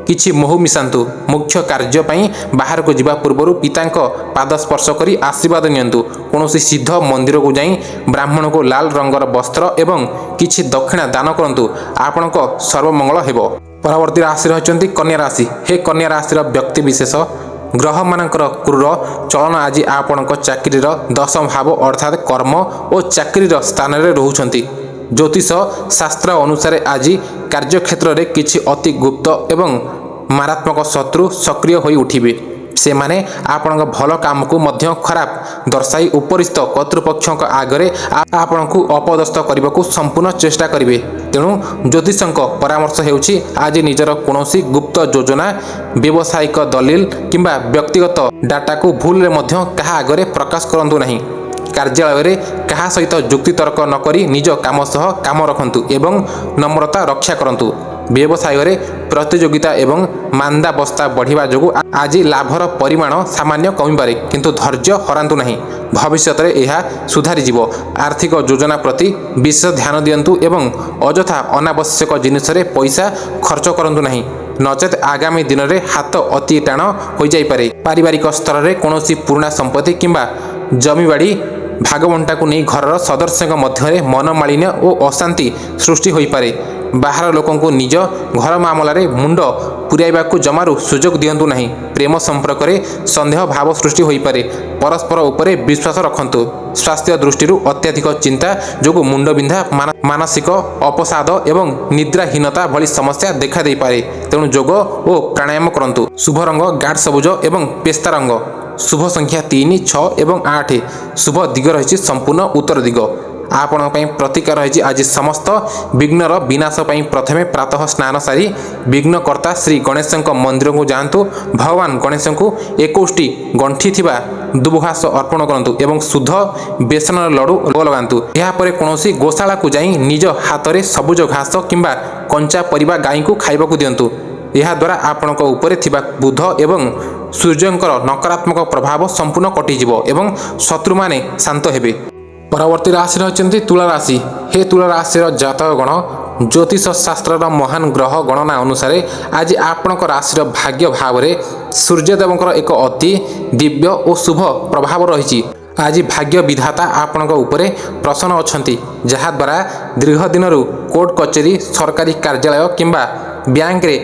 କିଛି ମହୁ ମିଶାନ୍ତୁ। ମୁଖ୍ୟ କାର୍ଯ୍ୟ ପାଇଁ ବାହାରକୁ ଯିବା ପୂର୍ବରୁ ପିତାଙ୍କ ପାଦ ସ୍ପର୍ଶ କରି ଆଶୀର୍ବାଦ ନିଅନ୍ତୁ। କୌଣସି ସିଦ୍ଧ ମନ୍ଦିରକୁ ଯାଇ ବ୍ରାହ୍ମଣଙ୍କୁ ଲାଲ ରଙ୍ଗର ବସ୍ତ୍ର ଏବଂ କିଛି ଦକ୍ଷିଣା ଦାନ କରନ୍ତୁ। ଆପଣଙ୍କ ସର୍ବମଙ୍ଗଳ ହେବ। ପରବର୍ତ୍ତୀ ରାଶି ରହିଛନ୍ତି କନ୍ୟା ରାଶି। ହେ କନ୍ୟା ରାଶିର ବ୍ୟକ୍ତିବିଶେଷ, ଗ୍ରହମାନଙ୍କର କ୍ରୂର ଚଳନ ଆଜି ଆପଣଙ୍କ ଚାକିରିର ଦଶମ ଭାବ ଅର୍ଥାତ୍ କର୍ମ ଓ ଚାକିରିର ସ୍ଥାନରେ ରହୁଛନ୍ତି। ଜ୍ୟୋତିଷ ଶାସ୍ତ୍ର ଅନୁସାରେ ଆଜି କାର୍ଯ୍ୟକ୍ଷେତ୍ରରେ କିଛି ଅତି ଗୁପ୍ତ ଏବଂ ମାରାତ୍ମକ ଶତ୍ରୁ ସକ୍ରିୟ ହୋଇ ଉଠିବେ। ସେମାନେ ଆପଣଙ୍କ ଭଲ କାମକୁ ମଧ୍ୟ ଖରାପ ଦର୍ଶାଇ ଉପରିସ୍ଥ କର୍ତ୍ତୃପକ୍ଷଙ୍କ ଆଗରେ ଆପଣଙ୍କୁ ଅପଦସ୍ଥ କରିବାକୁ ସମ୍ପୂର୍ଣ୍ଣ ଚେଷ୍ଟା କରିବେ। ତେଣୁ ଜ୍ୟୋତିଷଙ୍କ ପରାମର୍ଶ ହେଉଛି ଆଜି ନିଜର କୌଣସି ଗୁପ୍ତ ଯୋଜନା, ବ୍ୟବସାୟିକ ଦଲିଲ କିମ୍ବା ବ୍ୟକ୍ତିଗତ ଡାଟାକୁ ଭୁଲରେ ମଧ୍ୟ କାହା ଆଗରେ ପ୍ରକାଶ କରନ୍ତୁ ନାହିଁ। କାର୍ଯ୍ୟାଳୟରେ କାହା ସହିତ ଯୁକ୍ତିତର୍କ ନ କରି ନିଜ କାମ ସହ କାମ ରଖନ୍ତୁ ଏବଂ ନମ୍ରତା ରକ୍ଷା କରନ୍ତୁ। ବ୍ୟବସାୟରେ ପ୍ରତିଯୋଗିତା ଏବଂ ମାନ୍ଦାବସ୍ଥା ବଢ଼ିବା ଯୋଗୁଁ ଆଜି ଲାଭର ପରିମାଣ ସାମାନ୍ୟ କମିପାରେ, କିନ୍ତୁ ଧୈର୍ଯ୍ୟ ହରାନ୍ତୁ ନାହିଁ। ଭବିଷ୍ୟତରେ ଏହା ସୁଧାରିଯିବ। ଆର୍ଥିକ ଯୋଜନା ପ୍ରତି ବିଶେଷ ଧ୍ୟାନ ଦିଅନ୍ତୁ ଏବଂ ଅଯଥା ଅନାବଶ୍ୟକ ଜିନିଷରେ ପଇସା ଖର୍ଚ୍ଚ କରନ୍ତୁ ନାହିଁ, ନଚେତ୍ ଆଗାମୀ ଦିନରେ ହାତ ଅତି ଟାଣ ହୋଇଯାଇପାରେ। ପାରିବାରିକ ସ୍ତରରେ କୌଣସି ପୁରୁଣା ସମ୍ପତ୍ତି କିମ୍ବା ଜମିବାଡ଼ି ଭାଗବଣ୍ଟାକୁ ନେଇ ଘରର ସଦସ୍ୟଙ୍କ ମଧ୍ୟରେ ମନମାଳିନ୍ୟ ଓ ଅଶାନ୍ତି ସୃଷ୍ଟି ହୋଇପାରେ। ବାହାର ଲୋକଙ୍କୁ ନିଜ ଘର ମାମଲାରେ ମୁଣ୍ଡ ପୁରାଇବାକୁ ଜମାରୁ ସୁଯୋଗ ଦିଅନ୍ତୁ ନାହିଁ। ପ୍ରେମ ସମ୍ପର୍କରେ ସନ୍ଦେହ ଭାବ ସୃଷ୍ଟି ହୋଇପାରେ। ପରସ୍ପର ଉପରେ ବିଶ୍ୱାସ ରଖନ୍ତୁ। ସ୍ୱାସ୍ଥ୍ୟ ଦୃଷ୍ଟିରୁ ଅତ୍ୟଧିକ ଚିନ୍ତା ଯୋଗୁଁ ମୁଣ୍ଡବିନ୍ଧା, ମାନସିକ ଅବସାଦ ଏବଂ ନିଦ୍ରାହୀନତା ଭଳି ସମସ୍ୟା ଦେଖାଦେଇପାରେ। ତେଣୁ ଯୋଗ ଓ ପ୍ରାଣାୟାମ କରନ୍ତୁ। ଶୁଭ ରଙ୍ଗ ଗାଢ଼ ସବୁଜ ଏବଂ ପେସ୍ତା ରଙ୍ଗ। ଶୁଭ ସଂଖ୍ୟା 3, 6 ଏବଂ 8। ଶୁଭ ଦିଗ ରହିଛି ସମ୍ପୂର୍ଣ୍ଣ ଉତ୍ତର ଦିଗ। ଆପଣଙ୍କ ପାଇଁ ପ୍ରତିକାର ରହିଛି ଆଜି ସମସ୍ତ ବିଘ୍ନର ବିନାଶ ପାଇଁ ପ୍ରଥମେ ପ୍ରାତଃ ସ୍ନାନ ସାରି ବିଘ୍ନକର୍ତ୍ତା ଶ୍ରୀ ଗଣେଶଙ୍କ ମନ୍ଦିରକୁ ଯାଆନ୍ତୁ। ଭଗବାନ ଗଣେଶଙ୍କୁ 21ଟି ଗଣ୍ଠି ଥିବା ଦୁବଘାସ ଅର୍ପଣ କରନ୍ତୁ ଏବଂ ଶୁଦ୍ଧ ବେସନର ଲଡ଼ୁ ଲଗାନ୍ତୁ। ଏହାପରେ କୌଣସି ଗୋଶାଳାକୁ ଯାଇ ନିଜ ହାତରେ ସବୁଜ ଘାସ କିମ୍ବା କଞ୍ଚା ପରିବା ଗାଈଙ୍କୁ ଖାଇବାକୁ ଦିଅନ୍ତୁ। ଏହାଦ୍ୱାରା ଆପଣଙ୍କ ଉପରେ ଥିବା ବୁଧ ଏବଂ ସୂର୍ଯ୍ୟଙ୍କର ନକାରାତ୍ମକ ପ୍ରଭାବ ସମ୍ପୂର୍ଣ୍ଣ କଟିଯିବ ଏବଂ ଶତ୍ରୁମାନେ ଶାନ୍ତ ହେବେ। ପରବର୍ତ୍ତୀ ରାଶି ରହିଛନ୍ତି ତୁଳା ରାଶି। ହେ ତୁଳା ରାଶିର ଜାତକଗଣ, ଜ୍ୟୋତିଷ ଶାସ୍ତ୍ରର ମହାନ ଗ୍ରହ ଗଣନା ଅନୁସାରେ ଆଜି ଆପଣଙ୍କ ରାଶିର ଭାଗ୍ୟ ଭାବରେ ସୂର୍ଯ୍ୟଦେବଙ୍କର ଏକ ଅତି ଦିବ୍ୟ ଓ ଶୁଭ ପ୍ରଭାବ ରହିଛି। ଆଜି ଭାଗ୍ୟ ବିଧାତା ଆପଣଙ୍କ ଉପରେ ପ୍ରସନ୍ନ ଅଛନ୍ତି, ଯାହାଦ୍ୱାରା ଦୀର୍ଘ ଦିନରୁ କୋର୍ଟ କଚେରୀ, ସରକାରୀ କାର୍ଯ୍ୟାଳୟ କିମ୍ବା ବ୍ୟାଙ୍କରେ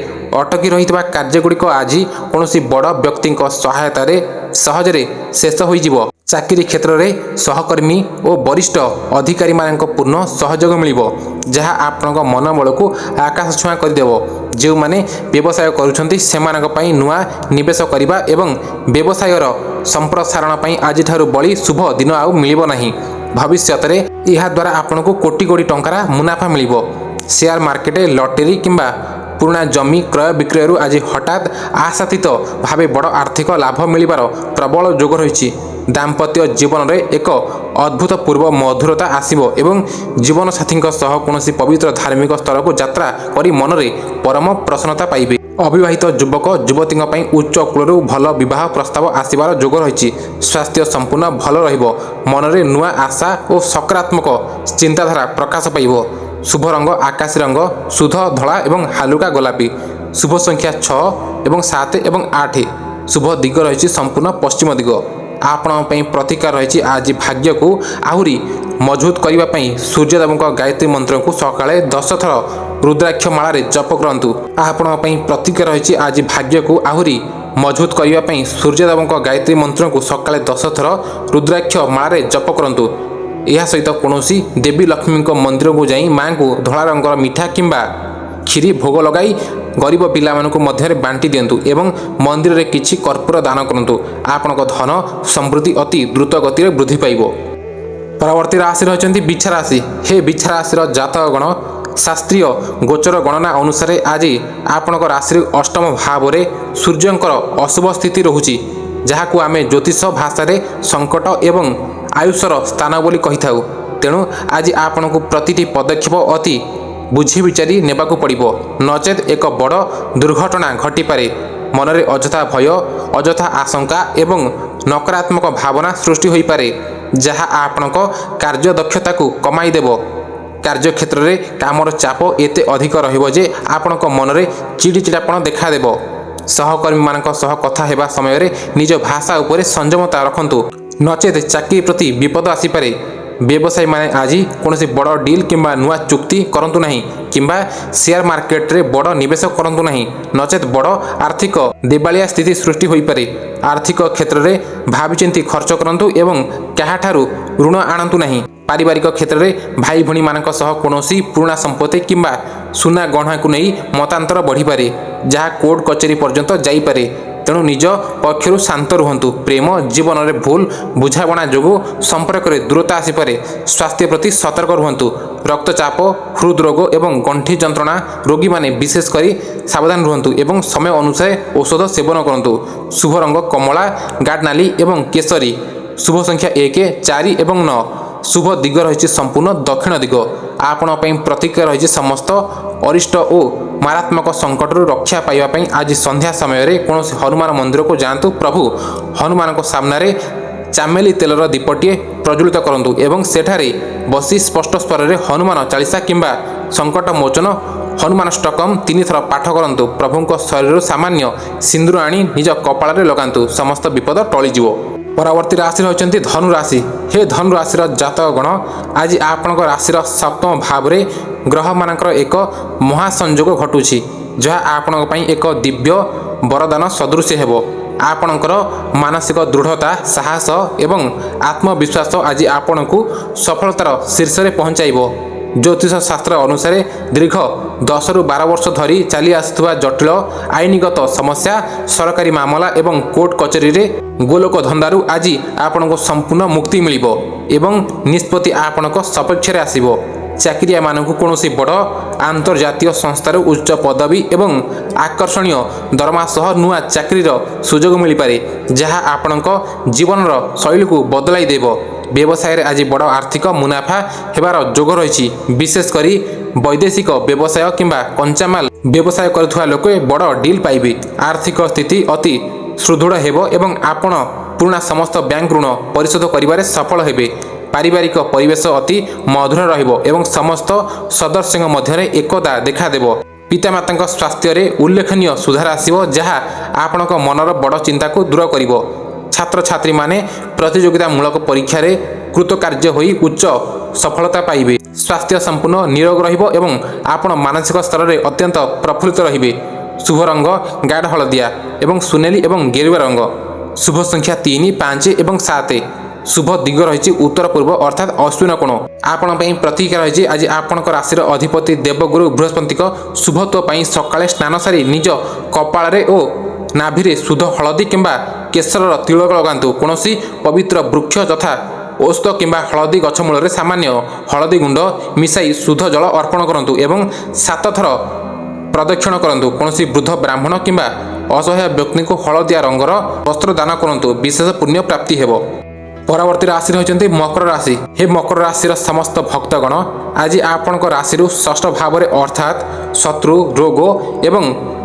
ଅଟକି ରହିଥିବା କାର୍ଯ୍ୟଗୁଡ଼ିକ ଆଜି କୌଣସି ବଡ଼ ବ୍ୟକ୍ତିଙ୍କ ସହାୟତାରେ ସହଜରେ ଶେଷ ହୋଇଯିବ। ଚାକିରି କ୍ଷେତ୍ରରେ ସହକର୍ମୀ ଓ ବରିଷ୍ଠ ଅଧିକାରୀମାନଙ୍କ ପୂର୍ଣ୍ଣ ସହଯୋଗ ମିଳିବ, ଯାହା ଆପଣଙ୍କ ମନୋବଳକୁ ଆକାଶ ଛୁଆଁ କରିଦେବ। ଯେଉଁମାନେ ବ୍ୟବସାୟ କରୁଛନ୍ତି ସେମାନଙ୍କ ପାଇଁ ନୂଆ ନିବେଶ କରିବା ଏବଂ ବ୍ୟବସାୟର ସମ୍ପ୍ରସାରଣ ପାଇଁ ଆଜିଠାରୁ ବଳି ଶୁଭ ଦିନ ଆଉ ମିଳିବ ନାହିଁ। ଭବିଷ୍ୟତରେ ଏହାଦ୍ୱାରା ଆପଣଙ୍କୁ କୋଟି କୋଟି ଟଙ୍କାର ମୁନାଫା ମିଳିବ। ସେୟାର ମାର୍କେଟ, ଲଟେରୀ କିମ୍ବା ପୁରୁଣା ଜମି କ୍ରୟ ବିକ୍ରୟରୁ ଆଜି ହଠାତ୍ ଆଶାତୀତ ଭାବେ ବଡ଼ ଆର୍ଥିକ ଲାଭ ମିଳିବାର ପ୍ରବଳ ଯୋଗ ରହିଛି। ଦାମ୍ପତ୍ୟ ଜୀବନରେ ଏକ ଅଦ୍ଭୁତପୂର୍ବ ମଧୁରତା ଆସିବ ଏବଂ ଜୀବନସାଥୀଙ୍କ ସହ କୌଣସି ପବିତ୍ର ଧାର୍ମିକ ସ୍ଥଳକୁ ଯାତ୍ରା କରି ମନରେ ପରମ ପ୍ରସନ୍ନତା ପାଇବେ। ଅବିବାହିତ ଯୁବକ ଯୁବତୀଙ୍କ ପାଇଁ ଉଚ୍ଚ କୁଳରୁ ଭଲ ବିବାହ ପ୍ରସ୍ତାବ ଆସିବାର ଯୋଗ ରହିଛି। ସ୍ୱାସ୍ଥ୍ୟ ସମ୍ପୂର୍ଣ୍ଣ ଭଲ ରହିବ। ମନରେ ନୂଆ ଆଶା ଓ ସକାରାତ୍ମକ ଚିନ୍ତାଧାରା ପ୍ରକାଶ ପାଇବ। ଶୁଭ ରଙ୍ଗ ଆକାଶୀ ରଙ୍ଗ, ଶୁଦ୍ଧ ଧଳା ଏବଂ ହାଲୁକା ଗୋଲାପୀ। ଶୁଭ ସଂଖ୍ୟା 6 ଏବଂ 7 ଏବଂ 8। ଶୁଭ ଦିଗ ରହିଛି ସମ୍ପୂର୍ଣ୍ଣ ପଶ୍ଚିମ ଦିଗ। ଆପଣଙ୍କ ପାଇଁ ପ୍ରତିକାର ରହିଛି ଆଜି ଭାଗ୍ୟକୁ ଆହୁରି ମଜବୁତ କରିବା ପାଇଁ ସୂର୍ଯ୍ୟଦେବଙ୍କ ଗାୟତ୍ରୀ ମନ୍ତ୍ରକୁ ସକାଳେ 10 ଥର ରୁଦ୍ରାକ୍ଷ ମାଳାରେ ଜପ କରନ୍ତୁ। ଆପଣଙ୍କ ପାଇଁ ପ୍ରତିକାର ରହିଛି ଆଜି ଭାଗ୍ୟକୁ ଆହୁରି ମଜବୁତ କରିବା ପାଇଁ ସୂର୍ଯ୍ୟଦେବଙ୍କ ଗାୟତ୍ରୀ ମନ୍ତ୍ରକୁ ସକାଳେ 10 ଥର ରୁଦ୍ରାକ୍ଷ ମାଳାରେ ଜପ କରନ୍ତୁ। ଏହା ସହିତ କୌଣସି ଦେବୀ ଲକ୍ଷ୍ମୀଙ୍କ ମନ୍ଦିରକୁ ଯାଇ ମାଙ୍କୁ ଧଳା ରଙ୍ଗର ମିଠା କିମ୍ବା କ୍ଷୀରି ଭୋଗ ଲଗାଇ ଗରିବ ପିଲାମାନଙ୍କୁ ମଧ୍ୟରେ ବାଣ୍ଟି ଦିଅନ୍ତୁ ଏବଂ ମନ୍ଦିରରେ କିଛି କର୍ପୂର ଦାନ କରନ୍ତୁ। ଆପଣଙ୍କ ଧନ ସମୃଦ୍ଧି ଅତି ଦ୍ରୁତ ଗତିରେ ବୃଦ୍ଧି ପାଇବ। ପରବର୍ତ୍ତୀ ରାଶି ରହିଛନ୍ତି ବିଛା ରାଶି। ହେ ବିଛା ରାଶିର ଜାତକଗଣ, ଶାସ୍ତ୍ରୀୟ ଗୋଚର ଗଣନା ଅନୁସାରେ ଆଜି ଆପଣଙ୍କ ରାଶିର ଅଷ୍ଟମ ଭାବରେ ସୂର୍ଯ୍ୟଙ୍କର ଅଶୁଭ ସ୍ଥିତି ରହୁଛି, ଯାହାକୁ ଆମେ ଜ୍ୟୋତିଷ ଭାଷାରେ ସଙ୍କଟ ଏବଂ ଆୟୁଷର ସ୍ଥାନ ବୋଲି କହିଥାଉ। ତେଣୁ ଆଜି ଆପଣଙ୍କୁ ପ୍ରତିଟି ପଦକ୍ଷେପ ଅତି ବୁଝି ବିଚାରି ନେବାକୁ ପଡ଼ିବ, ନଚେତ୍ ଏକ ବଡ଼ ଦୁର୍ଘଟଣା ଘଟିପାରେ। ମନରେ ଅଯଥା ଭୟ, ଅଯଥା ଆଶଙ୍କା ଏବଂ ନକାରାତ୍ମକ ଭାବନା ସୃଷ୍ଟି ହୋଇପାରେ, ଯାହା ଆପଣଙ୍କ କାର୍ଯ୍ୟଦକ୍ଷତାକୁ କମାଇ ଦେବ। କାର୍ଯ୍ୟକ୍ଷେତ୍ରରେ କାମର ଚାପ ଏତେ ଅଧିକ ରହିବ ଯେ ଆପଣଙ୍କ ମନରେ ଚିଡ଼ିଚିଡ଼ାପଣ ଦେଖାଦେବ। ସହକର୍ମୀମାନଙ୍କ ସହ କଥା ହେବା ସମୟରେ ନିଜ ଭାଷା ଉପରେ ସଂଯମତା ରଖନ୍ତୁ, ନଚେତ୍ ଚାକିରି ପ୍ରତି ବିପଦ ଆସିପାରେ। ବ୍ୟବସାୟୀମାନେ ଆଜି କୌଣସି ବଡ଼ ଡିଲ୍ କିମ୍ବା ନୂଆ ଚୁକ୍ତି କରନ୍ତୁ ନାହିଁ, କିମ୍ବା ସେୟାର ମାର୍କେଟରେ ବଡ଼ ନିବେଶ କରନ୍ତୁ ନାହିଁ, ନଚେତ୍ ବଡ଼ ଆର୍ଥିକ ଦେବାଳିଆ ସ୍ଥିତି ସୃଷ୍ଟି ହୋଇପାରେ। ଆର୍ଥିକ କ୍ଷେତ୍ରରେ ଭାବିଚିନ୍ତି ଖର୍ଚ୍ଚ କରନ୍ତୁ ଏବଂ କାହାଠାରୁ ଋଣ ଆଣନ୍ତୁ ନାହିଁ। ପାରିବାରିକ କ୍ଷେତ୍ରରେ ଭାଇ ଭଉଣୀମାନଙ୍କ ସହ କୌଣସି ପୁରୁଣା ସମ୍ପତ୍ତି କିମ୍ବା ସୁନା ଗହଣାକୁ ନେଇ ମତାନ୍ତର ବଢ଼ିପାରେ, ଯାହା କୋର୍ଟ କଚେରୀ ପର୍ଯ୍ୟନ୍ତ ଯାଇପାରେ। ତେଣୁ ନିଜ ପକ୍ଷରୁ ଶାନ୍ତ ରୁହନ୍ତୁ। ପ୍ରେମ ଜୀବନରେ ଭୁଲ ବୁଝାମଣା ଯୋଗୁଁ ସମ୍ପର୍କରେ ଦୂରତା ଆସିପାରେ। ସ୍ୱାସ୍ଥ୍ୟ ପ୍ରତି ସତର୍କ ରୁହନ୍ତୁ। ରକ୍ତଚାପ, ହୃଦରୋଗ ଏବଂ ଗଣ୍ଠି ଯନ୍ତ୍ରଣା ରୋଗୀମାନେ ବିଶେଷ କରି ସାବଧାନ ରୁହନ୍ତୁ ଏବଂ ସମୟ ଅନୁସାରେ ଔଷଧ ସେବନ କରନ୍ତୁ। ଶୁଭ ରଙ୍ଗ କମଳା, ଗାଢ଼ ନାଲି ଏବଂ କେଶରୀ। ଶୁଭ ସଂଖ୍ୟା 1, 4 ଏବଂ 9। ଶୁଭ ଦିଗ ରହିଛି ସମ୍ପୂର୍ଣ୍ଣ ଦକ୍ଷିଣ ଦିଗ। ଆପଣଙ୍କ ପାଇଁ ପ୍ରତିକ୍ରିୟା ରହିଛି ସମସ୍ତ ଅରିଷ୍ଟ ଓ ମାରାତ୍ମକ ସଙ୍କଟରୁ ରକ୍ଷା ପାଇବା ପାଇଁ ଆଜି ସନ୍ଧ୍ୟା ସମୟରେ କୌଣସି ହନୁମାନ ମନ୍ଦିରକୁ ଯାଆନ୍ତୁ। ପ୍ରଭୁ ହନୁମାନଙ୍କ ସାମ୍ନାରେ ଚାମେଲି ତେଲର ଦୀପଟିଏ ପ୍ରଜ୍ୱଳିତ କରନ୍ତୁ ଏବଂ ସେଠାରେ ବସି ସ୍ପଷ୍ଟ ସ୍ୱରରେ ହନୁମାନ ଚାଳିଶା କିମ୍ବା ସଙ୍କଟ ମୋଚନ ହନୁମାନଷ୍ଟକମ୍ 3 ଥର ପାଠ କରନ୍ତୁ। ପ୍ରଭୁଙ୍କ ଶରୀରରୁ ସାମାନ୍ୟ ସିନ୍ଦୁର ଆଣି ନିଜ କପାଳରେ ଲଗାନ୍ତୁ। ସମସ୍ତ ବିପଦ ଟଳିଯିବ। ପରବର୍ତ୍ତୀ ରାଶି ହେଉଛନ୍ତି ଧନୁ ରାଶି। ହେ ଧନୁ ରାଶିର ଜାତକଗଣ, ଆଜି ଆପଣଙ୍କ ରାଶିର ସପ୍ତମ ଭାବରେ ଗ୍ରହମାନଙ୍କର ଏକ ମହାସଂଯୋଗ ଘଟୁଛି, ଯାହା ଆପଣଙ୍କ ପାଇଁ ଏକ ଦିବ୍ୟ ବରଦାନ ସଦୃଶ ହେବ। ଆପଣଙ୍କର ମାନସିକ ଦୃଢ଼ତା, ସାହସ ଏବଂ ଆତ୍ମବିଶ୍ୱାସ ଆଜି ଆପଣଙ୍କୁ ସଫଳତାର ଶୀର୍ଷରେ ପହଞ୍ଚାଇବ। ଜ୍ୟୋତିଷ ଶାସ୍ତ୍ର ଅନୁସାରେ ଦୀର୍ଘ 10ରୁ 12 ବର୍ଷ ଧରି ଚାଲି ଆସୁଥିବା ଜଟିଳ ଆଇନଗତ ସମସ୍ୟା, ସରକାରୀ ମାମଲା ଏବଂ କୋର୍ଟ କଚେରୀରେ ଗୋଲକ ଧନ୍ଦାରୁ ଆଜି ଆପଣଙ୍କୁ ସମ୍ପୂର୍ଣ୍ଣ ମୁକ୍ତି ମିଳିବ ଏବଂ ନିଷ୍ପତ୍ତି ଆପଣଙ୍କ ସପକ୍ଷରେ ଆସିବ। ଚାକିରିଆମାନଙ୍କୁ କୌଣସି ବଡ଼ ଆନ୍ତର୍ଜାତୀୟ ସଂସ୍ଥାରୁ ଉଚ୍ଚ ପଦବୀ ଏବଂ ଆକର୍ଷଣୀୟ ଦରମା ସହ ନୂଆ ଚାକିରିର ସୁଯୋଗ ମିଳିପାରେ, ଯାହା ଆପଣଙ୍କ ଜୀବନର ଶୈଳୀକୁ ବଦଳାଇ ଦେବ। ବ୍ୟବସାୟରେ ଆଜି ବଡ଼ ଆର୍ଥିକ ମୁନାଫା ହେବାର ଯୋଗ ରହିଛି। ବିଶେଷ କରି ବୈଦେଶିକ ବ୍ୟବସାୟ କିମ୍ବା କଞ୍ଚାମାଲ ବ୍ୟବସାୟ କରୁଥିବା ଲୋକେ ବଡ଼ ଡିଲ୍ ପାଇବେ। ଆର୍ଥିକ ସ୍ଥିତି ଅତି ସୁଦୃଢ଼ ହେବ ଏବଂ ଆପଣ ପୁରୁଣା ସମସ୍ତ ବ୍ୟାଙ୍କ ଋଣ ପରିଶୋଧ କରିବାରେ ସଫଳ ହେବେ। ପାରିବାରିକ ପରିବେଶ ଅତି ମଧୁର ରହିବ ଏବଂ ସମସ୍ତ ସଦସ୍ୟଙ୍କ ମଧ୍ୟରେ ଏକତା ଦେଖାଦେବ। ପିତାମାତାଙ୍କ ସ୍ୱାସ୍ଥ୍ୟରେ ଉଲ୍ଲେଖନୀୟ ସୁଧାର ଆସିବ, ଯାହା ଆପଣଙ୍କ ମନର ବଡ଼ ଚିନ୍ତାକୁ ଦୂର କରିବ। ଛାତ୍ରଛାତ୍ରୀମାନେ ପ୍ରତିଯୋଗିତାମୂଳକ ପରୀକ୍ଷାରେ କୃତକାର୍ଯ୍ୟ ହୋଇ ଉଚ୍ଚ ସଫଳତା ପାଇବେ। ସ୍ୱାସ୍ଥ୍ୟ ସମ୍ପୂର୍ଣ୍ଣ ନିରୋଗ ରହିବ ଏବଂ ଆପଣ ମାନସିକ ସ୍ତରରେ ଅତ୍ୟନ୍ତ ପ୍ରଫୁଲ୍ଲିତ ରହିବେ। ଶୁଭ ରଙ୍ଗ ଗାଢ଼ ହଳଦିଆ ଏବଂ ସୁନେଲି ଏବଂ ଗେରୁଆ ରଙ୍ଗ। ଶୁଭ ସଂଖ୍ୟା 3, 5 ଏବଂ 7। ଶୁଭ ଦିଗ ରହିଛି ଉତ୍ତର ପୂର୍ବ ଅର୍ଥାତ୍ ଅଶ୍ୱିନ କୋଣ। ଆପଣଙ୍କ ପାଇଁ ପ୍ରତିକ୍ରିୟା ରହିଛି ଆଜି ଆପଣଙ୍କ ରାଶିର ଅଧିପତି ଦେବଗୁରୁ ବୃହସ୍ପତିଙ୍କ ଶୁଭତ୍ୱ ପାଇଁ ସକାଳେ ସ୍ନାନ ସାରି ନିଜ କପାଳରେ ଓ ନାଭିରେ ଶୁଦ୍ଧ ହଳଦୀ କିମ୍ବା କେଶରର ତିଳକ ଲଗାନ୍ତୁ। କୌଣସି ପବିତ୍ର ବୃକ୍ଷ ଯଥା ଓସ୍ତ କିମ୍ବା ହଳଦୀ ଗଛ ମୂଳରେ ସାମାନ୍ୟ ହଳଦୀ ଗୁଣ୍ଡ ମିଶାଇ ଶୁଦ୍ଧ ଜଳ ଅର୍ପଣ କରନ୍ତୁ ଏବଂ 7 ଥର ପ୍ରଦକ୍ଷିଣ କରନ୍ତୁ। କୌଣସି ବୃଦ୍ଧ ବ୍ରାହ୍ମଣ କିମ୍ବା ଅସହାୟ ବ୍ୟକ୍ତିଙ୍କୁ ହଳଦିଆ ରଙ୍ଗର ବସ୍ତ୍ର ଦାନ କରନ୍ତୁ। ବିଶେଷ ପୁଣ୍ୟ ପ୍ରାପ୍ତି ହେବ। ପରବର୍ତ୍ତୀ ରାଶି ହେଉଛନ୍ତି ମକର ରାଶି। ହେ ମକର ରାଶିର ସମସ୍ତ ଭକ୍ତଗଣ, ଆଜି ଆପଣଙ୍କ ରାଶିରୁ ଷଷ୍ଠ ଭାବରେ ଅର୍ଥାତ୍ ଶତ୍ରୁ, ରୋଗ ଏବଂ